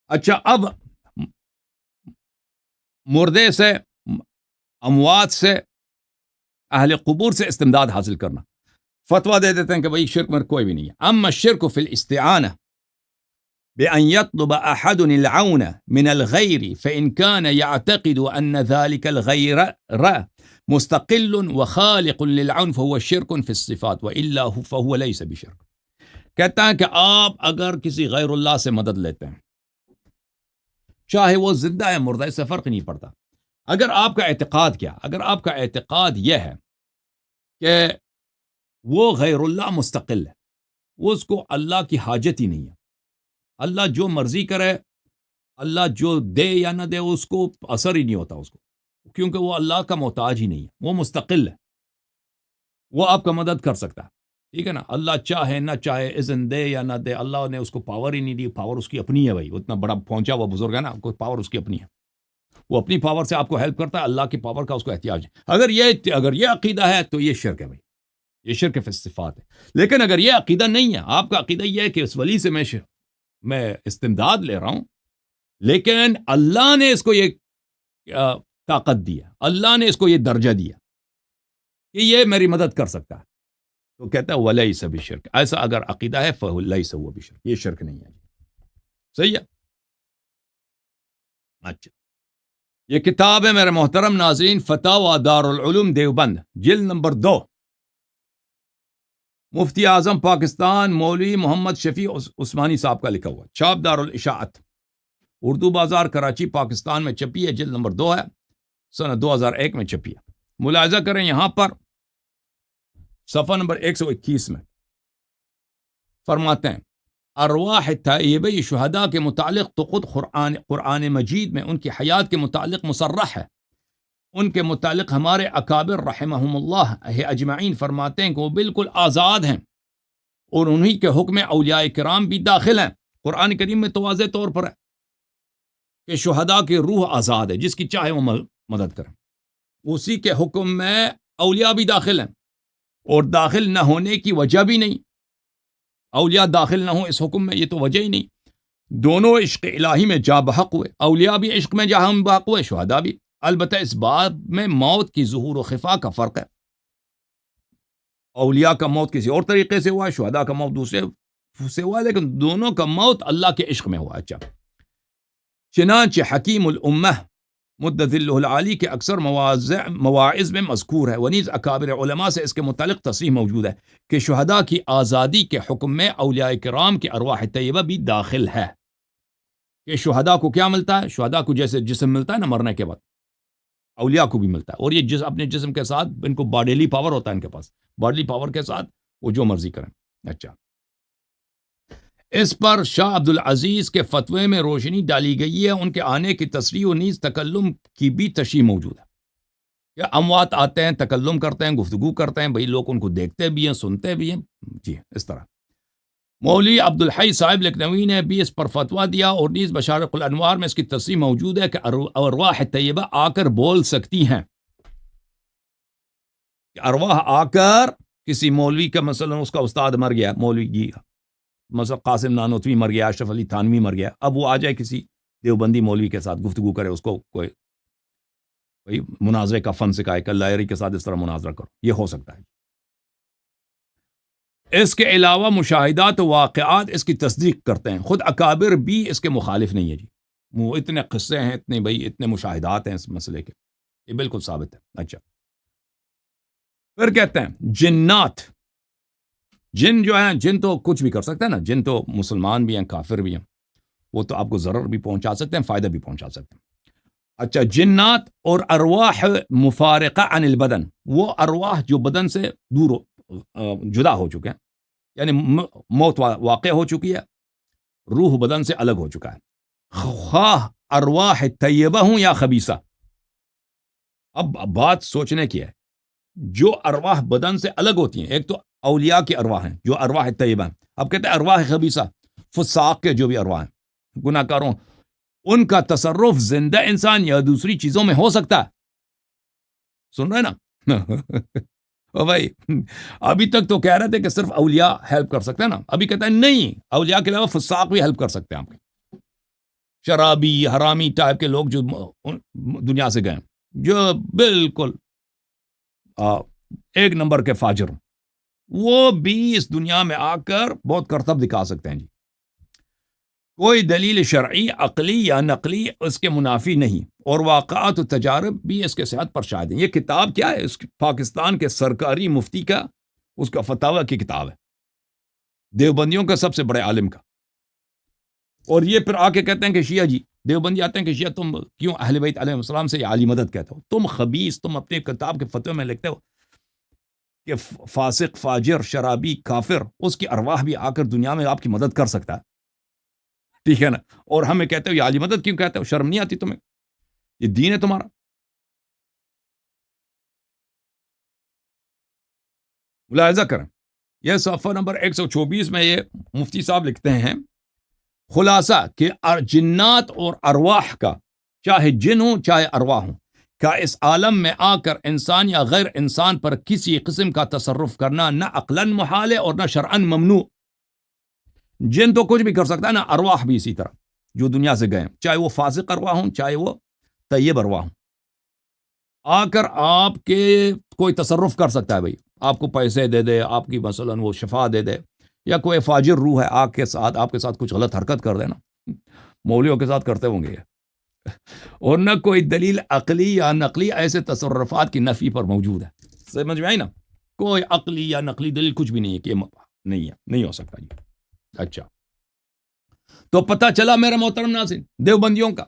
S1: اچھا اب مردے سے، اموات سے، اہل قبور سے استمداد حاصل کرنا، فتویٰ دے دیتے ہیں کہ بھائی شرک میں کوئی بھی نہیں ہے. اما الشرک فی الاستعانہ بأن يطلب أحد العون من الغير فإن كان يعتقد أن ذلك الغير مستقل وخالق للعون فهو شرك في الصفات وإلا فهو ليس بشرك. کہتا ہے کہ آپ اگر کسی غیر اللہ سے مدد لیتے ہیں، چاہے وہ زندہ ہے مردہ، اس سے فرق نہیں پڑتا. اگر آپ کا اعتقاد کیا، اگر آپ کا اعتقاد یہ ہے کہ وہ غیر اللہ مستقل ہے، وہ اس کو اللہ کی حاجت ہی نہیں ہے، اللہ جو مرضی کرے، اللہ جو دے یا نہ دے اس کو اثر ہی نہیں ہوتا اس کو، کیونکہ وہ اللہ کا محتاج ہی نہیں ہے، وہ مستقل ہے، وہ آپ کا مدد کر سکتا ہے. ٹھیک ہے نا، اللہ چاہے نہ چاہے، اذن دے یا نہ دے، اللہ نے اس کو پاور ہی نہیں دی. پاور اس کی اپنی ہے بھائی، اتنا بڑا پہنچا ہوا بزرگ ہے نا، کوئی پاور اس کی اپنی ہے، وہ اپنی پاور سے آپ کو ہیلپ کرتا ہے، اللہ کی پاور کا اس کو احتیاج ہے. اگر یہ عقیدہ ہے تو یہ شرک ہے بھائی، یہ شرک فی الصفات ہے. لیکن اگر یہ عقیدہ نہیں ہے، آپ کا عقیدہ یہ ہے کہ اس ولی سے میں استمداد لے رہا ہوں، لیکن اللہ نے اس کو یہ طاقت دی ہے، اللہ نے اس کو یہ درجہ دیا کہ یہ میری مدد کر سکتا ہے، تو کہتا ہے وَلَيْسَ بِشِرْك. ایسا اگر عقیدہ ہے فَلَيْسَ هُوَ بِشِرْك، یہ شرک نہیں ہے. صحیح ہے. اچھا، یہ کتاب ہے میرے محترم ناظرین، فتاوی دار العلوم دیوبند، جلد نمبر 2، مفتی اعظم پاکستان مولوی محمد شفیع عثمانی صاحب کا لکھا ہوا، چھاپ دار الاشاعت، اردو بازار کراچی پاکستان میں چھپی ہے، جلد نمبر 2 ہے، سنہ 2001 میں چھپی ہے. ملاحظہ کریں یہاں پر صفحہ نمبر 121 میں فرماتے ہیں ارواح طیبہ شہداء کے متعلق تو خود قرآن مجید میں ان کی حیات کے متعلق مصرح ہے. ان کے متعلق ہمارے اکابر رحمہم اللہ اجمعین فرماتے ہیں کہ وہ بالکل آزاد ہیں، اور انہی کے حکم اولیاء کرام بھی داخل ہیں. قرآن کریم میں تو واضح طور پر ہے کہ شہداء کی روح آزاد ہے، جس کی چاہے وہ مدد کریں. اسی کے حکم میں اولیاء بھی داخل ہیں، اور داخل نہ ہونے کی وجہ بھی نہیں. اولیاء داخل نہ ہوں اس حکم میں، یہ تو وجہ ہی نہیں. دونوں عشق الہی میں جا بحق ہوئے، اولیاء بھی عشق میں جا بحق ہوئے، شہداء بھی. البتہ اس بات میں موت کی ظہور و خفا کا فرق ہے. اولیاء کا موت کسی اور طریقے سے ہوا ہے، شہداء کا موت دوسرے سے ہوا ہے، لیکن دونوں کا موت اللہ کے عشق میں ہوا. اچھا، چنانچہ حکیم الامہ مد ذلہ العالی کے اکثر مواعظ میں مذکور ہے، ونیز اکابر علماء سے اس کے متعلق تصریح موجود ہے کہ شہداء کی آزادی کے حکم میں اولیاء کرام کی ارواح طیبہ بھی داخل ہے. کہ شہداء کو کیا ملتا ہے؟ شہداء کو جیسے جسم ملتا ہے نا مرنے کے بعد، اولیاء کو بھی ملتا ہے، اور یہ اپنے جسم کے ساتھ ان کو باڈیلی پاور ہوتا ہے، ان کے پاس باڈیلی پاور کے ساتھ وہ جو مرضی کریں. اچھا، اس پر شاہ عبد العزیز کے فتوے میں روشنی ڈالی گئی ہے. ان کے آنے کی تصریح و نیز تکلم کی بھی تشریح موجود ہے کہ اموات آتے ہیں، تکلم کرتے ہیں، گفتگو کرتے ہیں، بھئی لوگ ان کو دیکھتے بھی ہیں، سنتے بھی ہیں. جی اس طرح مولوی عبد الحی صاحب لکھنوی نے بھی اس پر فتویٰ دیا، اور نیز بشارق الانوار میں اس کی تصریح موجود ہے کہ ارواح طیبہ آ کر بول سکتی ہیں. کہ ارواح آ کر کسی مولوی کا، مثلا اس کا استاد مر گیا، مولوی جی مثلا قاسم نانوتوی مر گیا، اشرف علی تھانوی مر گیا، اب وہ آ جائے کسی دیوبندی مولوی کے ساتھ گفتگو کرے، اس کو کوئی مناظرے کا فن سکھائے کہ لائری کے ساتھ اس طرح مناظرہ کرو، یہ ہو سکتا ہے. اس کے علاوہ مشاہدات و واقعات اس کی تصدیق کرتے ہیں. خود اکابر بھی اس کے مخالف نہیں ہے. جی وہ اتنے قصے ہیں، اتنے مشاہدات ہیں اس مسئلے کے، یہ بالکل ثابت ہے. اچھا، پھر کہتے ہیں جنات، جن جو ہیں، جن تو کچھ بھی کر سکتے ہیں نا، جن تو مسلمان بھی ہیں، کافر بھی ہیں، وہ تو آپ کو ضرر بھی پہنچا سکتے ہیں، فائدہ بھی پہنچا سکتے ہیں. اچھا، جنات اور ارواح مفارقہ عن البدن، وہ ارواح جو بدن سے جدا ہو چکے ہیں، یعنی موت واقع ہو چکی ہے، روح بدن سے الگ ہو چکا ہے، خواہ ارواح طیبہ ہوں یا خبیثہ۔ اب بات سوچنے کی ہے، جو ارواح بدن سے الگ ہوتی ہیں، ایک تو اولیاء کی ارواح ہیں جو ارواح طیبہ ہیں، اب کہتے ہیں ارواح خبیثہ، فساق کے جو بھی ارواح ہیں، گناہ کاروں، ان کا تصرف زندہ انسان یا دوسری چیزوں میں ہو سکتا ہے۔ سن رہے نا؟ او بھائی، ابھی تک تو کہہ رہے تھے کہ صرف اولیاء ہیلپ کر سکتے ہیں نا، ابھی کہتا ہے نہیں، اولیاء کے علاوہ فساق بھی ہیلپ کر سکتے ہیں آپ کے، شرابی حرامی ٹائپ کے لوگ جو دنیا سے گئے، جو بالکل ایک نمبر کے فاجر ہوں، وہ بھی اس دنیا میں آ کر بہت کرتب دکھا سکتے ہیں جی۔ کوئی دلیل شرعی عقلی یا نقلی اس کے منافی نہیں، اور واقعات و تجارب بھی اس کے صحت پر شاہد ہیں۔ یہ کتاب کیا ہے؟ اس پاکستان کے سرکاری مفتی کا، اس کا فتاوی کی کتاب ہے، دیوبندیوں کا سب سے بڑے عالم کا۔ اور یہ پھر آ کے کہتے ہیں کہ شیعہ جی، دیوبندی آتے ہیں کہ شیعہ تم کیوں اہل بیت علیہ السلام سے عالی مدد کہتے ہو؟ تم خبیث، تم اپنے کتاب کے فتوے میں لکھتے ہو کہ فاسق، فاجر، شرابی، کافر، اس کی ارواح بھی آ کر دنیا میں آپ کی مدد کر سکتا ہے، ٹھیک ہے نا؟ اور ہمیں کہتے ہو یہ عالی مدد کیوں کہتے ہو؟ شرم نہیں آتی تمہیں؟ یہ دین ہے تمہارا؟ ملاحظہ کریں، یہ صفحہ نمبر 124 میں یہ مفتی صاحب لکھتے ہیں، خلاصہ کہ جنات اور ارواح کا، چاہے جن ہوں چاہے ارواح ہوں، کا اس عالم میں آ کر انسان یا غیر انسان پر کسی قسم کا تصرف کرنا نہ عقلاً محال ہے اور نہ شرعاً ممنوع۔ جن تو کچھ بھی کر سکتا ہے، نہ ارواح بھی اسی طرح جو دنیا سے گئے، چاہے وہ فاسق ارواح ہوں چاہے وہ طیب ارواح ہوں، آ کر آپ کے کوئی تصرف کر سکتا ہے۔ بھائی آپ کو پیسے دے دے، آپ کی مثلاً وہ شفا دے دے، یا کوئی فاجر روح ہے آپ کے ساتھ کچھ غلط حرکت کر دینا، مولویوں کے ساتھ کرتے ہوں گے یہ، اور نہ کوئی دلیل عقلی یا نقلی ایسے تصرفات کی نفی پر موجود ہے۔ سمجھ میں آئی نا؟ کوئی عقلی یا نقلی دلیل کچھ بھی نہیں ہے کہ نہیں ہے، نہیں ہو سکتا جی۔ اچھا، تو پتہ چلا میرا محترم ناظرین، دیوبندیوں کا،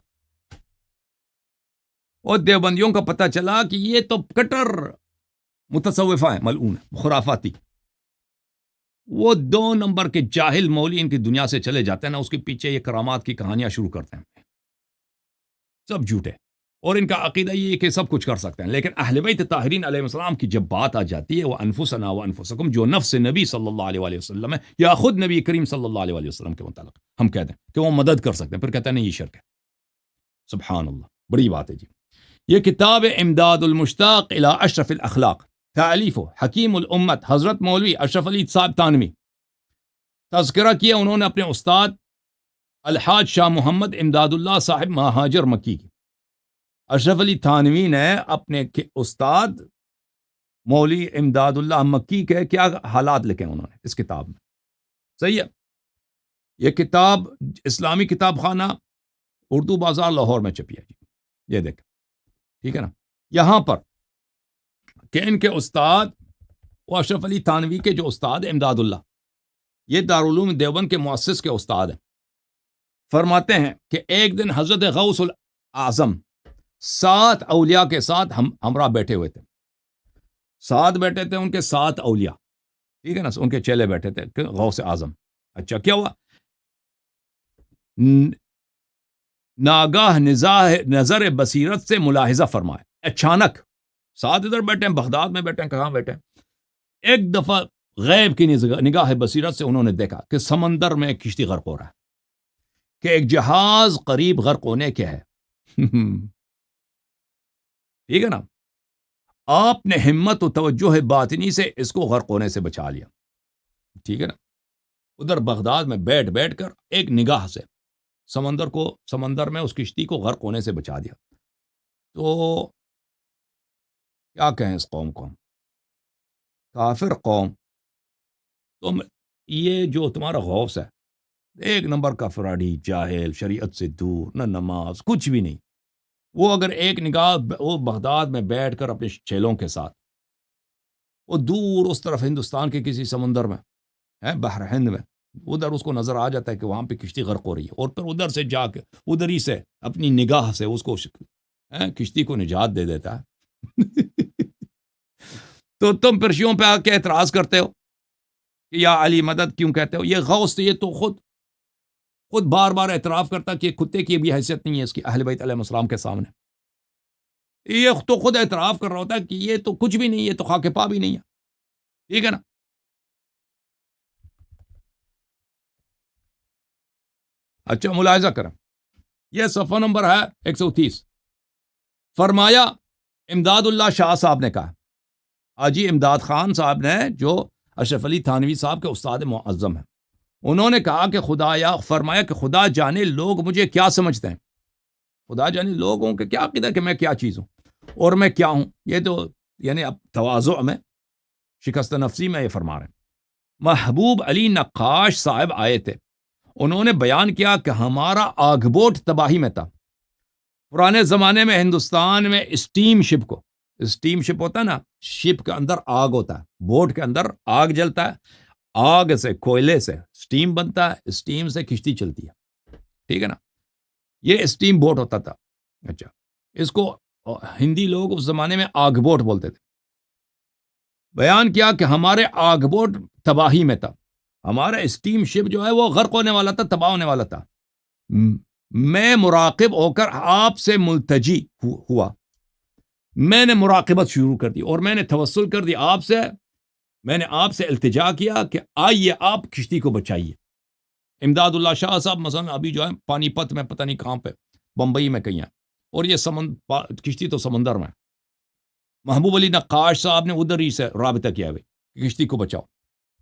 S1: اور دیوبندیوں کا پتہ چلا کہ یہ تو کٹر متصوفہ ہیں، ملعون خرافاتی، وہ 2 نمبر کے جاہل مولوی ان کی دنیا سے چلے جاتے ہیں نا، اس کے پیچھے یہ کرامات کی کہانیاں شروع کرتے ہیں، سب جھوٹے، اور ان کا عقیدہ یہ ہے کہ سب کچھ کر سکتے ہیں۔ لیکن اہل بیت طاہرین علیہ السلام کی جب بات آ جاتی ہے، وہ انفسنا و انفسکم، جو نفس نبی صلی اللہ علیہ وآلہ وسلم ہے، یا خود نبی کریم صلی اللہ علیہ وآلہ وسلم کے متعلق ہم کہتے ہیں کہ وہ مدد کر سکتے ہیں، پھر کہتے ہیں نہیں، یہ شرک ہے۔ سبحان اللہ، بڑی بات ہے جی۔ یہ کتاب امداد المشتاق الی اشرف الاخلاق، تالیف حکیم الامت حضرت مولوی اشرف علی صاحب تانوی، تذکرہ کیا انہوں نے اپنے استاد الحاج شاہ محمد امداد اللہ صاحب مہاجر مکی کی۔ اشرف علی تھانوی نے اپنے استاد مولوی امداد اللہ مکی کے کیا حالات لکھے انہوں نے اس کتاب میں، صحیح ہے؟ یہ کتاب اسلامی کتاب خانہ اردو بازار لاہور میں چھپی ہے جی، یہ دیکھ، ٹھیک ہے نا؟ یہاں پر کہ ان کے استاد وہ اشرف علی تھانوی کے جو استاد امداد اللہ، یہ دارالعلوم دیوبند کے مؤسس کے استاد ہیں، فرماتے ہیں کہ ایک دن حضرت غوث الاعظم 7 اولیاء کے ساتھ ہمراہ بیٹھے ہوئے تھے، 7 بیٹھے تھے ان کے 7 اولیاء، ٹھیک ہے نا؟ ان کے چیلے بیٹھے تھے غوث اعظم۔ اچھا، کیا ہوا؟ ناگاہ نظر بصیرت سے ملاحظہ فرمائے، اچانک 7 ادھر بیٹھے ہیں، بغداد میں بیٹھے ہیں، کہاں بیٹھے ہیں، ایک دفعہ غیب کی نگاہ بصیرت سے انہوں نے دیکھا کہ سمندر میں ایک کشتی غرق ہو رہا ہے، کہ ایک جہاز قریب غرق ہونے کے ہے۔ ٹھیک ہے نا؟ آپ نے ہمت و توجہ باطنی سے اس کو غرق ہونے سے بچا لیا، ٹھیک ہے نا؟ ادھر بغداد میں بیٹھ کر ایک نگاہ سے سمندر میں اس کشتی کو غرق ہونے سے بچا دیا۔ تو کیا کہیں اس قوم کو، کافر قوم، تم یہ جو تمہارا غوث ہے، ایک نمبر کا فراڈی، جاہل، شریعت سے دور، نہ نماز، کچھ بھی نہیں۔ وہ اگر ایک نگاہ وہ بغداد میں بیٹھ کر اپنے چیلوں کے ساتھ، وہ دور اس طرف ہندوستان کے کسی سمندر میں ہے، بحر ہند میں، ادھر اس کو نظر آ جاتا ہے کہ وہاں پہ کشتی غرق ہو رہی ہے، اور پھر ادھر سے جا کے ادھر ہی سے اپنی نگاہ سے اس کو کشتی کو نجات دے دیتا ہے۔ تو تم پرشیوں پہ آ کے اعتراض کرتے ہو کہ یا علی مدد کیوں کہتے ہو؟ یہ غوث یہ تو خود بار بار اعتراف کرتا کہ کتے کی بھی حیثیت نہیں ہے اس کی اہل بیت علیہ السلام کے سامنے. یہ تو خود اعتراف کر رہا ہوتا ہے کہ یہ تو کچھ بھی نہیں، یہ تو خاک پا بھی نہیں ہے. ٹھیک ہے نا. اچھا ملاحظہ کریں، یہ صفحہ نمبر ہے 130. فرمایا امداد اللہ شاہ صاحب نے کہا، حاجی امداد خان صاحب نے جو اشرف علی تھانوی صاحب کے استاد معظم ہیں، انہوں نے کہا کہ فرمایا کہ خدا جانے لوگ مجھے کیا سمجھتے ہیں، خدا جانے لوگوں کے کیا عقیدہ کہ میں کیا چیز ہوں اور میں کیا ہوں. یہ تو یعنی اب تواضع میں شکست نفسی میں یہ فرما رہے ہیں. محبوب علی نقاش صاحب آئے تھے، انہوں نے بیان کیا کہ ہمارا آگبوٹ تباہی میں تھا. پرانے زمانے میں ہندوستان میں اسٹیم شپ ہوتا ہے نا، شپ کے اندر آگ ہوتا ہے، بوٹ کے اندر آگ جلتا ہے، آگ سے کوئلے سے اسٹیم بنتا ہے، اسٹیم سے کشتی چلتی ہے. ٹھیک ہے نا. یہ اسٹیم بوٹ ہوتا تھا. اچھا، اس کو ہندی لوگ اس زمانے میں آگ بوٹ بولتے تھے. بیان کیا کہ ہمارے آگ بوٹ تباہی میں تھا، ہمارا اسٹیم شپ جو ہے وہ غرق ہونے والا تھا، تباہ ہونے والا تھا. میں مراقب ہو کر آپ سے ملتجی ہوا، میں نے مراقبت شروع کر دی اور میں نے توسل کر دی آپ سے، میں نے آپ سے التجا کیا کہ آئیے آپ کشتی کو بچائیے. امداد اللہ شاہ صاحب مثلا ابھی جو ہے پانی پت میں پتہ نہیں کہاں پہ، بمبئی میں کہیں ہیں، اور یہ کشتی تو سمندر میں. محبوب علی نقاش صاحب نے ادھر ہی سے رابطہ کیا ہوئے کہ کشتی کو بچاؤ.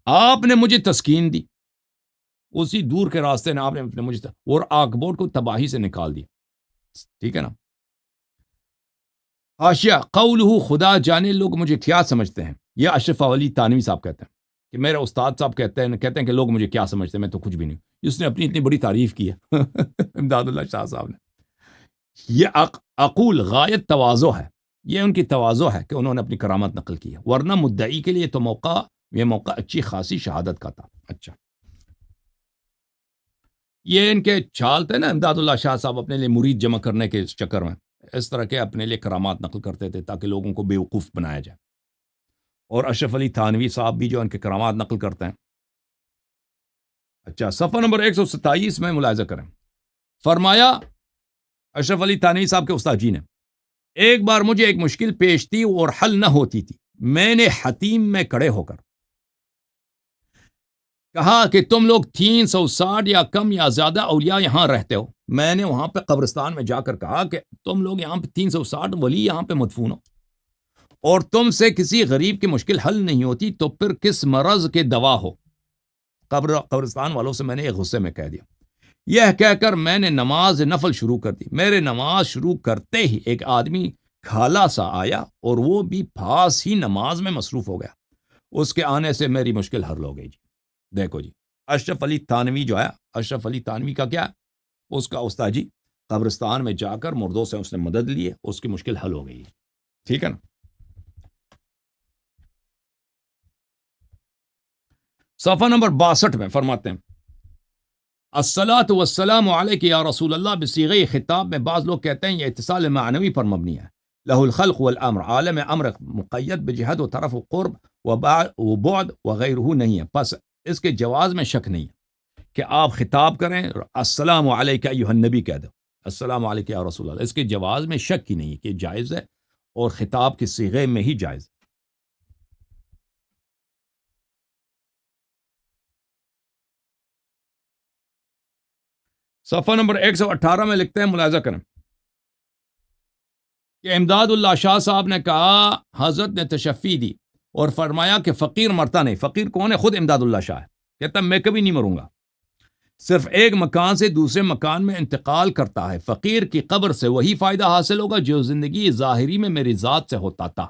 S1: آپ نے مجھے تسکین دی، اسی دور کے راستے نے آپ نے مجھے اور آگ بوٹ کو تباہی سے نکال دیا. ٹھیک ہے نا. حاشیہ قولہ خدا جانے لوگ مجھے کیا سمجھتے ہیں، یہ اشرف علی تھانوی صاحب کہتے ہیں کہ میرے استاد صاحب کہتے ہیں کہ لوگ مجھے کیا سمجھتے ہیں، میں تو کچھ بھی نہیں. اس نے اپنی اتنی بڑی تعریف کی ہے امداد اللہ شاہ صاحب نے. یہ عقول غایت تواضع ہے، یہ ان کی تواضع ہے کہ انہوں نے اپنی کرامت نقل کی ہے، ورنہ مدعی کے لیے تو یہ موقع اچھی خاصی شہادت کا تھا. اچھا، یہ ان کے چال تھے نا، امداد اللہ شاہ صاحب اپنے لیے مرید جمع کرنے کے چکر میں اس طرح کے اپنے لیے کرامات نقل کرتے تھے تاکہ لوگوں کو بیوقوف بنایا جائے. اور اشرف علی تھانوی صاحب بھی جو ان کے کرامات نقل کرتے ہیں. اچھا، صفحہ نمبر 127 میں ملاحظہ کریں. فرمایا اشرف علی تھانوی صاحب کے استاد جی نے، ایک بار مجھے ایک مشکل پیش تھی اور حل نہ ہوتی تھی. میں نے حتیم میں کھڑے ہو کر کہا کہ تم لوگ 360 یا کم یا زیادہ اولیاء یہاں رہتے ہو. میں نے وہاں پہ قبرستان میں جا کر کہا کہ تم لوگ یہاں پہ 360 ولی یہاں پہ مدفون ہو، اور تم سے کسی غریب کی مشکل حل نہیں ہوتی تو پھر کس مرض کے دوا ہو. قبرستان والوں سے میں نے ایک غصے میں کہہ دیا. یہ کہہ کر میں نے نماز نفل شروع کر دی. میرے نماز شروع کرتے ہی ایک آدمی کھالا سا آیا اور وہ بھی پاس ہی نماز میں مصروف ہو گیا. اس کے آنے سے میری مشکل حل ہو گئی. جی دیکھو جی، اشرف علی تھانوی جو ہے، اشرف علی تھانوی کا کیا، اس کا استاد جی قبرستان میں جا کر مردوں سے اس نے مدد لی ہے، اس کی مشکل حل ہو گئی. ٹھیک ہے نا. صفحہ نمبر 62 میں فرماتے ہیں، الصلاۃ والسلام علیک یا رسول اللہ بصیغہ خطاب میں بعض لوگ کہتے ہیں یہ اتصال معنوی پر مبنی ہے. لہ الخلق والامر، عالم امر مقید بجہد و طرف و قرب و بعد وغیرہ نہیں ہے. پس اس کے جواز میں شک نہیں ہے کہ آپ خطاب کریں، السلام علیک ایھا النبی کہہ دو، السلام علیک یا رسول اللہ. اس کے جواز میں شک ہی نہیں ہے کہ جائز ہے، اور خطاب کے صیغے میں ہی جائز ہے. صفحہ نمبر 118 میں لکھتے ہیں، ملاحظہ کریں کہ امداد اللہ شاہ صاحب نے کہا، حضرت نے تشفی دی اور فرمایا کہ فقیر مرتا نہیں. فقیر کون ہے؟ خود امداد اللہ شاہ ہے. کہتا میں کبھی نہیں مروں گا، صرف ایک مکان سے دوسرے مکان میں انتقال کرتا ہے. فقیر کی قبر سے وہی فائدہ حاصل ہوگا جو زندگی ظاہری میں میری ذات سے ہوتا تھا.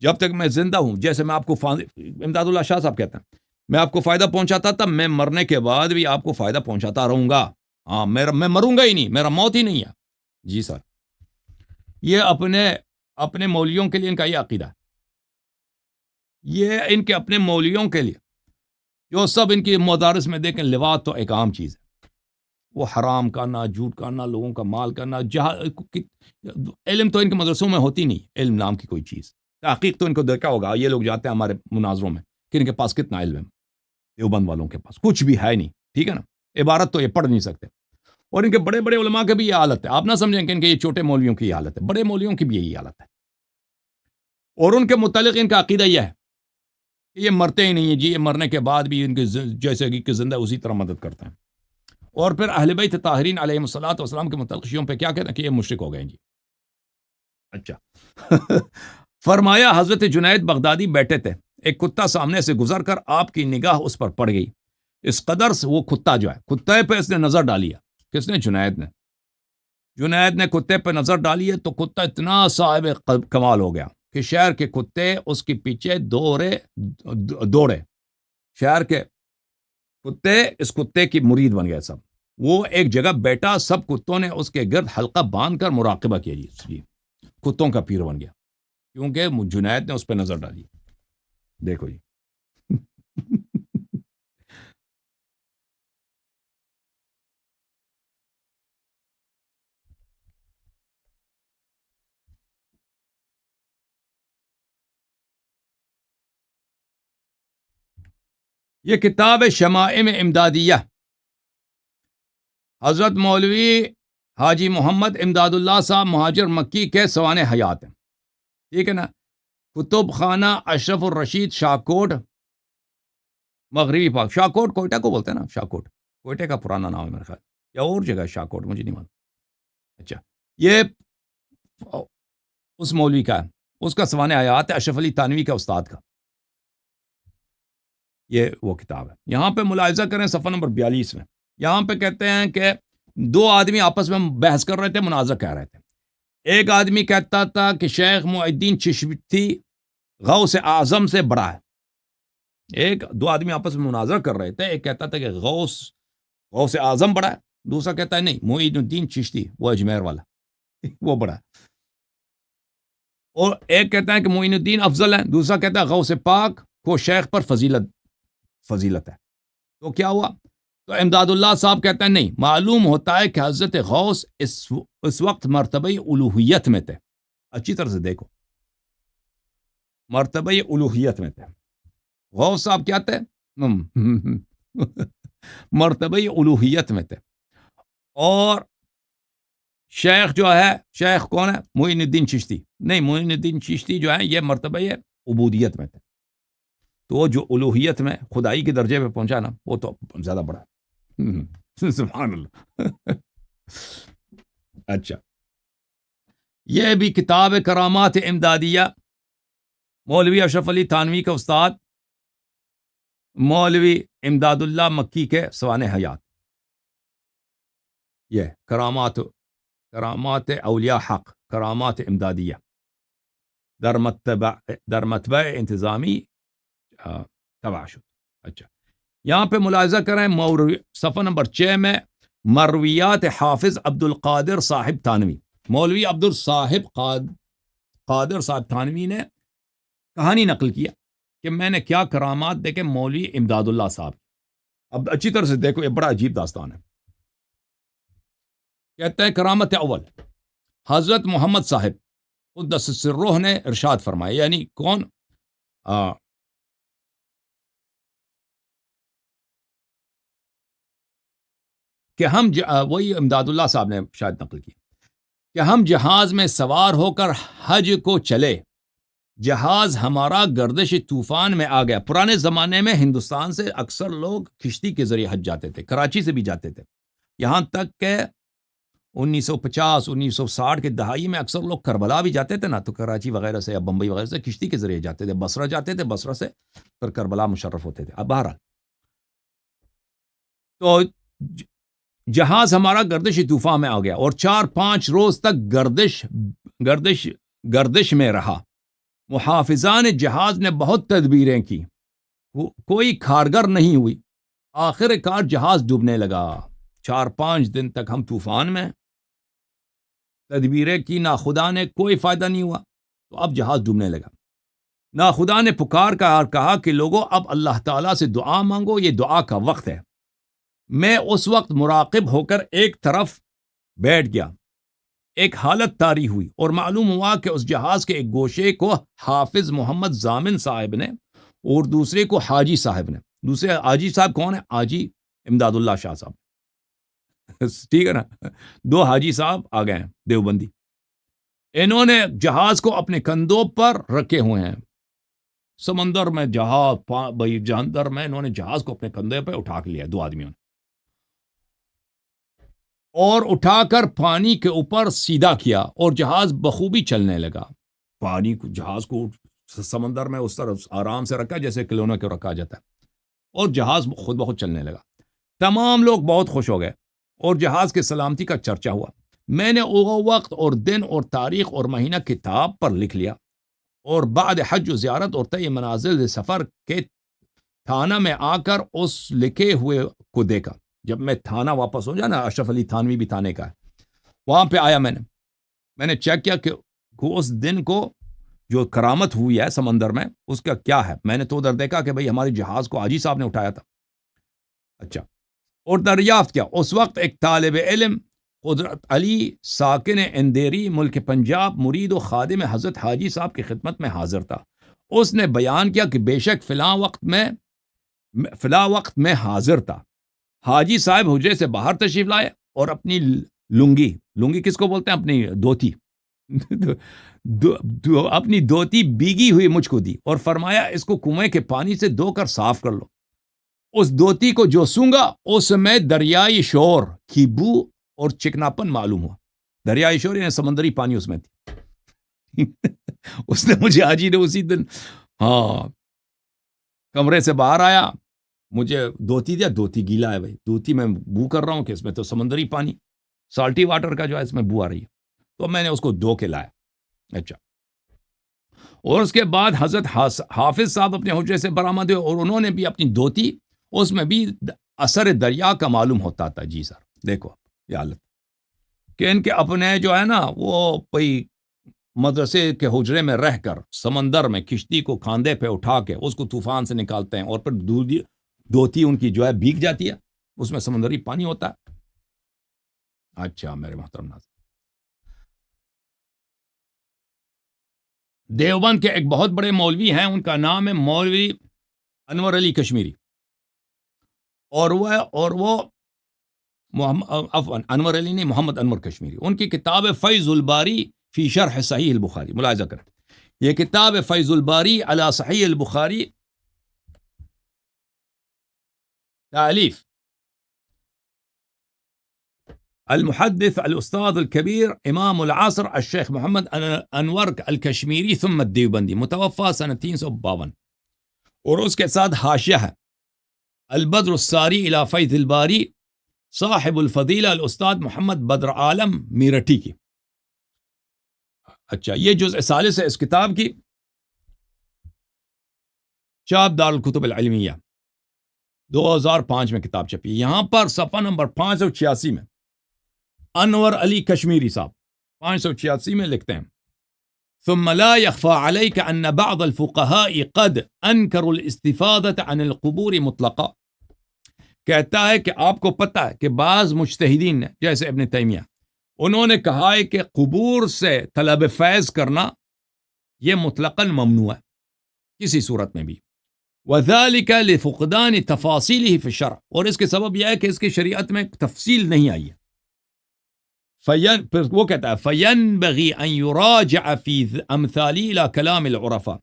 S1: جب تک میں زندہ ہوں، جیسے میں آپ کو امداد اللہ شاہ صاحب کہتے ہیں میں آپ کو فائدہ پہنچاتا تھا، میں مرنے کے بعد بھی آپ کو فائدہ پہنچاتا رہوں گا. ہاں، میں مروں گا ہی نہیں، میرا موت ہی نہیں ہے. جی سر، یہ اپنے مولیوں کے لیے ان کا یہ عقیدہ ہے. یہ ان کے اپنے مولیوں کے لیے جو سب ان کی مدارس میں دیکھیں، لواط تو ایک عام چیز ہے. وہ حرام کرنا، جھوٹ کرنا، لوگوں کا مال کرنا، علم تو ان کے مدرسوں میں ہوتی نہیں، علم نام کی کوئی چیز. تحقیق تو ان کو دیکھا ہوگا، یہ لوگ جاتے ہیں ہمارے مناظروں میں کہ ان کے پاس کتنا علم ہے. دیوبند والوں کے پاس کچھ بھی ہے نہیں. ٹھیک ہے نا, عبارت تو یہ پڑھ نہیں سکتے. اور ان کے بڑے بڑے علماء کی بھی یہ حالت ہے. آپ نہ سمجھیں کہ ان کے یہ چھوٹے مولویوں کی یہ حالت ہے, بڑے مولویوں کی بھی یہی حالت ہے. اور ان کے متعلق ان کا عقیدہ یہ ہے کہ یہ مرتے ہی نہیں ہیں جی, یہ مرنے کے بعد بھی ان کے جیسے کہ زندہ اسی طرح مدد کرتے ہیں. اور پھر اہل بیت طاہرین علیہم الصلوۃ والسلام کے متعلق شیعوں پہ کیا کہتے ہیں کہ یہ مشرک ہو گئے ہیں جی. اچھا. فرمایا حضرت جنید بغدادی بیٹھے تھے, ایک کتا سامنے سے گزر کر آپ کی نگاہ اس پر پڑ گئی. اس قدر سے وہ کتا جو ہے, کتے پہ اس نے نظر ڈالی ہے. کس نے؟ جنید نے کتے پہ نظر ڈالی ہے تو کتا اتنا صاحب کمال ہو گیا کہ شہر کے کتے اس کے پیچھے دوڑے. شہر کے کتے اس کتے کی مرید بن گئے سب. وہ ایک جگہ بیٹھا, سب کتوں نے اس کے گرد حلقہ باندھ کر مراقبہ کیا جی. کتوں کا پیر بن گیا کیونکہ جنید نے اس پہ نظر ڈالی. دیکھو جی. یہ کتاب شمائم امدادیہ حضرت مولوی حاجی محمد امداد اللہ صاحب مہاجر مکی کے سوانح حیات ہیں. ٹھیک ہے نا. کتب خانہ اشرف الرشید شاہکوٹ مغربی پاک. شاہکوٹ کوئٹہ کو بولتے ہیں نا, شاہکوٹ کوئٹہ کا پرانا نام ہے میرے خیال, یا اور جگہ شاہکوٹ مجھے نہیں معلوم. اچھا, یہ اس مولوی کا ہے, اس کا سوانح حیات ہے, اشرف علی تھانوی کا استاد کا. یہ وہ کتاب ہے. یہاں پہ ملاحظہ کریں صفحہ نمبر 42 میں. یہاں پہ کہتے ہیں کہ دو آدمی آپس میں بحث کر رہے تھے, مناظرہ کہہ رہے تھے. ایک آدمی کہتا تھا کہ شیخ محی الدین چشتی غوث اعظم سے بڑا ہے. دو آدمی آپس میں مناظرہ کر رہے تھے. ایک کہتا تھا کہ غوث اعظم بڑا ہے, دوسرا کہتا ہے نہیں, محی الدین چشتی وہ اجمیر والا وہ بڑا ہے. اور ایک کہتا ہے کہ معین الدین افضل ہے, دوسرا کہتا ہے غوث پاک کو شیخ پر فضیلت ہے. تو کیا ہوا؟ تو امداد اللہ صاحب کہتے ہیں نہیں, معلوم ہوتا ہے کہ حضرت غوث اس وقت مرتبہ الوہیت میں تھے. اچھی طرح سے دیکھو, مرتبہ الوہیت میں تھے. غوث صاحب کیا تھے؟ مرتبہ الوہیت میں تھے. اور شیخ جو ہے, شیخ کون ہے؟ معین الدین چشتی. نہیں, معین الدین چشتی جو ہے یہ مرتبہ عبودیت میں تھے. تو جو الوہیت میں خدائی کے درجے پہ پہنچا نا, وہ تو زیادہ بڑا. سبحان اللہ. اچھا, یہ بھی کتاب کرامات امدادیہ, مولوی اشرف علی تھانوی کا استاد مولوی امداد اللہ مکی کے سوانح حیات. یہ کرامات اولیاء حق, کرامات امدادیہ در مطبع انتظامی تبع شد. اچھا, یہاں پہ ملاحظہ کریں صفحہ نمبر 6 میں مرویات حافظ عبد القادر صاحب تھانوی. مولوی عبد الصاحب قادر صاحب تھانوی نے کہانی نقل کیا کہ میں نے کیا کرامات دیکھے مولوی امداد اللہ صاحب. اب اچھی طرح سے دیکھو, یہ بڑا عجیب داستان ہے. کہتے ہیں کرامت اول, حضرت محمد صاحب قدس سرہ نے ارشاد فرمایا, یعنی کون؟ کہ ہم وہی امداد اللہ صاحب نے شاید نقل کی کہ ہم جہاز میں سوار ہو کر حج کو چلے. جہاز ہمارا گردش طوفان میں آ گیا. پرانے زمانے میں ہندوستان سے اکثر لوگ کشتی کے ذریعے حج جاتے تھے, کراچی سے بھی جاتے تھے. یہاں تک کہ 1950 1960 کے دہائی میں اکثر لوگ کربلا بھی جاتے تھے نا, تو کراچی وغیرہ سے یا بمبئی وغیرہ سے کشتی کے ذریعے جاتے تھے. بصرہ جاتے تھے, بصرہ سے پھر کربلا مشرف ہوتے تھے. اب بہرحال تو جہاز ہمارا گردش طوفان میں آ گیا اور 4-5 روز تک گردش میں رہا. محافظان جہاز نے بہت تدبیریں کی, کوئی کارگر نہیں ہوئی. آخر کار جہاز ڈوبنے لگا. 4-5 دن تک ہم طوفان میں, تدبیریں کی, ناخدا نے کوئی فائدہ نہیں ہوا. تو اب جہاز ڈوبنے لگا. ناخدا نے پکار کہا کہ لوگوں اب اللہ تعالیٰ سے دعا مانگو, یہ دعا کا وقت ہے. میں اس وقت مراقب ہو کر ایک طرف بیٹھ گیا. ایک حالت طاری ہوئی اور معلوم ہوا کہ اس جہاز کے ایک گوشے کو حافظ محمد ضامن صاحب نے اور دوسرے کو حاجی صاحب نے. دوسرے حاجی صاحب کون ہے؟ حاجی امداد اللہ شاہ صاحب. ٹھیک ہے نا. دو حاجی صاحب آ گئے ہیں دیوبندی. انہوں نے جہاز کو اپنے کندھوں پر رکھے ہوئے ہیں. سمندر میں جہاز بھائی جہاندر میں انہوں نے جہاز کو اپنے کندھے پہ اٹھا کے لیا دو آدمیوں نے, اور اٹھا کر پانی کے اوپر سیدھا کیا اور جہاز بخوبی چلنے لگا. پانی کو جہاز کو سمندر میں اس طرح آرام سے رکھا جیسے کھلونے کو رکھا جاتا ہے, اور جہاز خود بخود چلنے لگا. تمام لوگ بہت خوش ہو گئے اور جہاز کے سلامتی کا چرچا ہوا. میں نے وہ وقت اور دن اور تاریخ اور مہینہ کتاب پر لکھ لیا, اور بعد حج و زیارت اور طے منازل سفر کے تھانہ میں آ کر اس لکھے ہوئے کو دیکھا. جب میں تھانہ واپس ہو جانا, اشرف علی تھانوی بھی تھانے کا ہے, وہاں پہ آیا میں نے چیک کیا کہ اس دن کو جو کرامت ہوئی ہے سمندر میں اس کا کیا ہے. میں نے تو ادھر دیکھا کہ بھئی ہمارے جہاز کو حاجی صاحب نے اٹھایا تھا. اچھا, اور دریافت کیا اس وقت ایک طالب علم قدرت علی ساکن اندیری ملک پنجاب مرید و خادم حضرت حاجی صاحب کی خدمت میں حاضر تھا. اس نے بیان کیا کہ بے شک فلاں وقت میں حاضر تھا. حاجی صاحب حجرے سے باہر تشریف لائے اور اپنی لنگی کس کو بولتے ہیں, اپنی دھوتی اپنی دھوتی بھیگی ہوئی مجھ کو دی اور فرمایا اس کو کنویں کے پانی سے دھو کر صاف کر لو. اس دھوتی کو جو سونگا اس میں دریائی شور کی بو اور چکناپن معلوم ہوا. دریائی شور یعنی سمندری پانی اس میں تھی. اس نے مجھے حاجی نے اسی دن کمرے سے باہر آیا, مجھے دھوتی دیا. دھوتی گیلا ہے بھائی, دھوتی میں بو کر رہا ہوں کہ اس میں تو سمندری پانی سالٹی واٹر کا جو ہے اس میں بو آ رہی ہے, تو میں نے اس کو دھو کے لایا. اچھا, اور اس کے بعد حضرت حافظ صاحب اپنے حجرے سے برآمد ہوئے اور انہوں نے بھی اپنی دھوتی, اس میں بھی اثر دریا کا معلوم ہوتا تھا. جی سر, دیکھو یہ حالت کہ ان کے اپنے جو ہے نا وہ کوئی مدرسے کے حجرے میں رہ کر سمندر میں کشتی کو کاندھے پہ اٹھا کے اس کو طوفان سے نکالتے ہیں, اور پھر دھوتی ان کی جو ہے بھیگ جاتی ہے, اس میں سمندری پانی ہوتا ہے. اچھا میرے محترم ناظرین, دیوبند کے ایک بہت بڑے مولوی ہیں, ان کا نام ہے مولوی انور علی کشمیری, اور وہ انور علی نہیں, محمد انور کشمیری. ان کی کتاب فیض الباری فی شرح صحیح البخاری, ملاحظہ کریں یہ کتاب فیض الباری علی صحیح البخاری, تالیف المحدث الاستاذ الكبير امام العصر الشیخ محمد انور الکشمیری ثم الدیوبندی, متوفى سنة 352. اور اس کے ساتھ حاشیہ ہے البدر الساری الى فیض الباری صاحب الفضیلہ الاستاذ محمد بدر عالم میرٹھی کی. اچھا, یہ جزء ثالث ہے اس کتاب کی, چاپ دار الکتب العلمیہ, 2005 میں کتاب چھپی. یہاں پر صفحہ نمبر 586 میں انور علی کشمیری صاحب 586 میں لکھتے ہیں ثم لا يخفى عليك ان بعض الفقهاء قد انكروا الاستفادة عن القبور مطلقا. کہتا ہے کہ آپ کو پتہ ہے کہ بعض مجتہدین نے جیسے ابن تیمیہ انہوں نے کہا ہے کہ قبور سے طلب فیض کرنا یہ مطلقاً ممنوع ہے کسی صورت میں بھی. وذلك لفقدان تفاصیلہ فی الشرع, اور اس کے سبب یہ ہے کہ اس کی شریعت میں تفصیل نہیں آئی ہے. پھر وہ کہتا ہے فینبغی ان یراجع فی امثالی الى کلام العرفاء,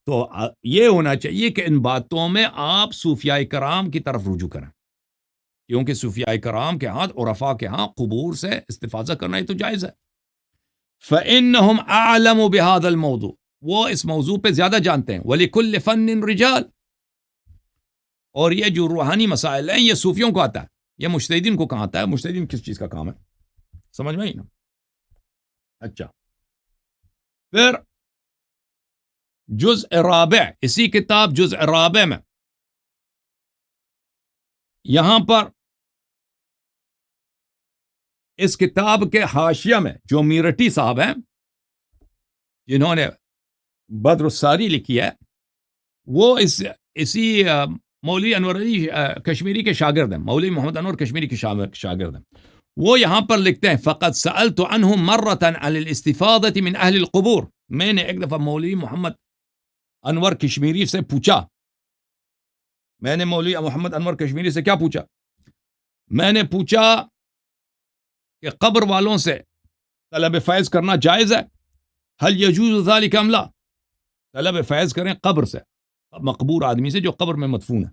S1: تو یہ ہونا چاہیے کہ ان باتوں میں آپ صوفیاء کرام کی طرف رجوع کریں, کیونکہ صوفیاء کرام کے ہاں, عرفاء کے ہاں قبور سے استفادہ کرنا ہی تو جائز ہے. فإنہم اعلم بهذا الموضوع, وہ اس موضوع پہ زیادہ جانتے ہیں. وَلِكُلِّ فَنٍ رِجَال, اور یہ جو روحانی مسائل ہیں یہ صوفیوں کو آتا ہے, یہ مجتہدین کو کہاں آتا ہے؟ مجتہدین کس چیز کا کام ہے, سمجھ میں ہی نا. اچھا, پھر جزء رابع, اسی کتاب جزء رابع میں یہاں پر اس کتاب کے حاشیہ میں جو میرٹھی صاحب ہیں جنہوں نے بدر الساری لکھی ہے, وہ اسی مولوی انور علی کشمیری کے شاگرد ہیں, مولوی محمد انور کشمیری کے شاگرد ہیں. وہ یہاں پر لکھتے ہیں فقد سألت عنهم مرة عن الاستفادة من اہل القبور, میں نے ایک دفعہ مولوی محمد انور کشمیری سے پوچھا میں نے مولوی محمد انور کشمیری سے کیا پوچھا؟ میں نے پوچھا کہ قبر والوں سے طلب فیض کرنا جائز ہے؟ حل یجوز ذلک ام لا؟ طلب فیض کریں قبر سے، مقبور آدمی سے جو قبر میں مدفون ہے۔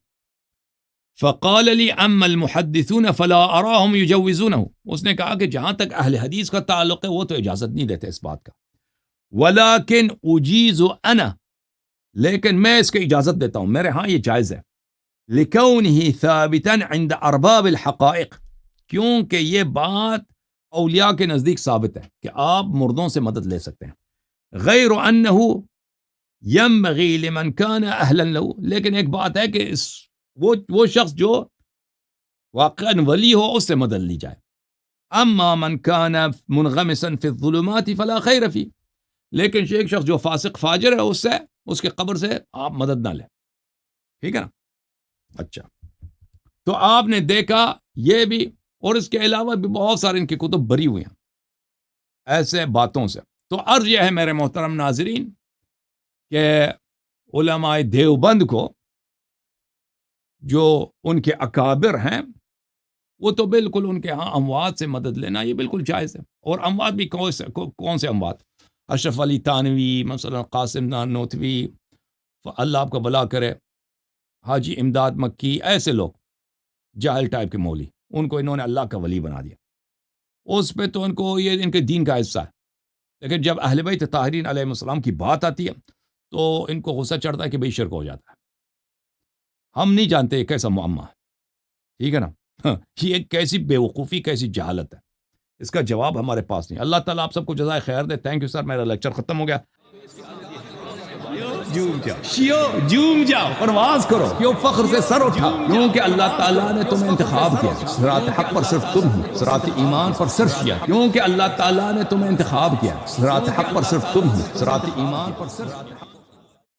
S1: فقال لی اما المحدثون فلا اراهم یجوزونہ، اس نے کہا کہ جہاں تک اہل حدیث کا تعلق ہے وہ تو اجازت نہیں دیتے اس بات کا، ولیکن اجیز انا، لیکن میں اس کی اجازت دیتا ہوں، میرے ہاں یہ جائز ہے، لکونہ ثابتا عند ارباب الحقائق، کیونکہ یہ بات اولیاء کے نزدیک ثابت ہے کہ آپ مردوں سے مدد لے سکتے ہیں، غیر انہ ينبغي لمن كان اہلا له، لیکن ایک بات ہے کہ وہ شخص جو واقعا ولی ہو اس سے مدد لی جائے، اما من كان منغمسا في الظلمات فلا خیر فی، لیکن ایک شخص جو فاسق فاجر ہے اس کے قبر سے آپ مدد نہ لیں، ٹھیک ہے نا؟ اچھا، تو آپ نے دیکھا یہ بھی، اور اس کے علاوہ بھی بہت سارے ان کی کتب بری ہوئی ہیں ایسے باتوں سے۔ تو عرض یہ ہے میرے محترم ناظرین کہ علماء دیوبند کو جو ان کے اکابر ہیں وہ تو بالکل ان کے ہاں اموات سے مدد لینا یہ بالکل جائز ہے، اور اموات بھی کون سے اموات؟ اشرف علی تانوی، مثلا قاسم نانوتوی، اللہ آپ کا بھلا کرے، حاجی امداد مکی، ایسے لوگ جاہل ٹائپ کے مولوی، ان کو انہوں نے اللہ کا ولی بنا دیا، اس پہ تو ان کو یہ ان کے دین کا حصہ ہے، لیکن جب اہل بیت طاہرین علیہ السلام کی بات آتی ہے تو ان کو غصہ چڑھتا ہے کہ بھئی شرک ہو جاتا ہے۔ ہم نہیں جانتے یہ کیسا معمہ ہے، ٹھیک ہے نا؟ یہ ایک کیسی بے وقوفی، کیسی جہالت ہے، اس کا جواب ہمارے پاس نہیں۔ اللہ تعالیٰ آپ سب کو جزائے خیر دے۔ تھینک یو سر، میرا لیکچر ختم ہو گیا۔ جوم جاؤ، پرواز کرو، کیوں فخر سے سر اٹھا، کیونکہ اللہ تعالیٰ نے تمہیں انتخاب کیا، صراط حق پر صرف تم ہو، صراط ایمان پر صرف کیا، کیونکہ اللہ تعالیٰ نے تمہیں انتخاب کیا، صراط حق پر صرف تم ہو، صراط ایمان پر صرف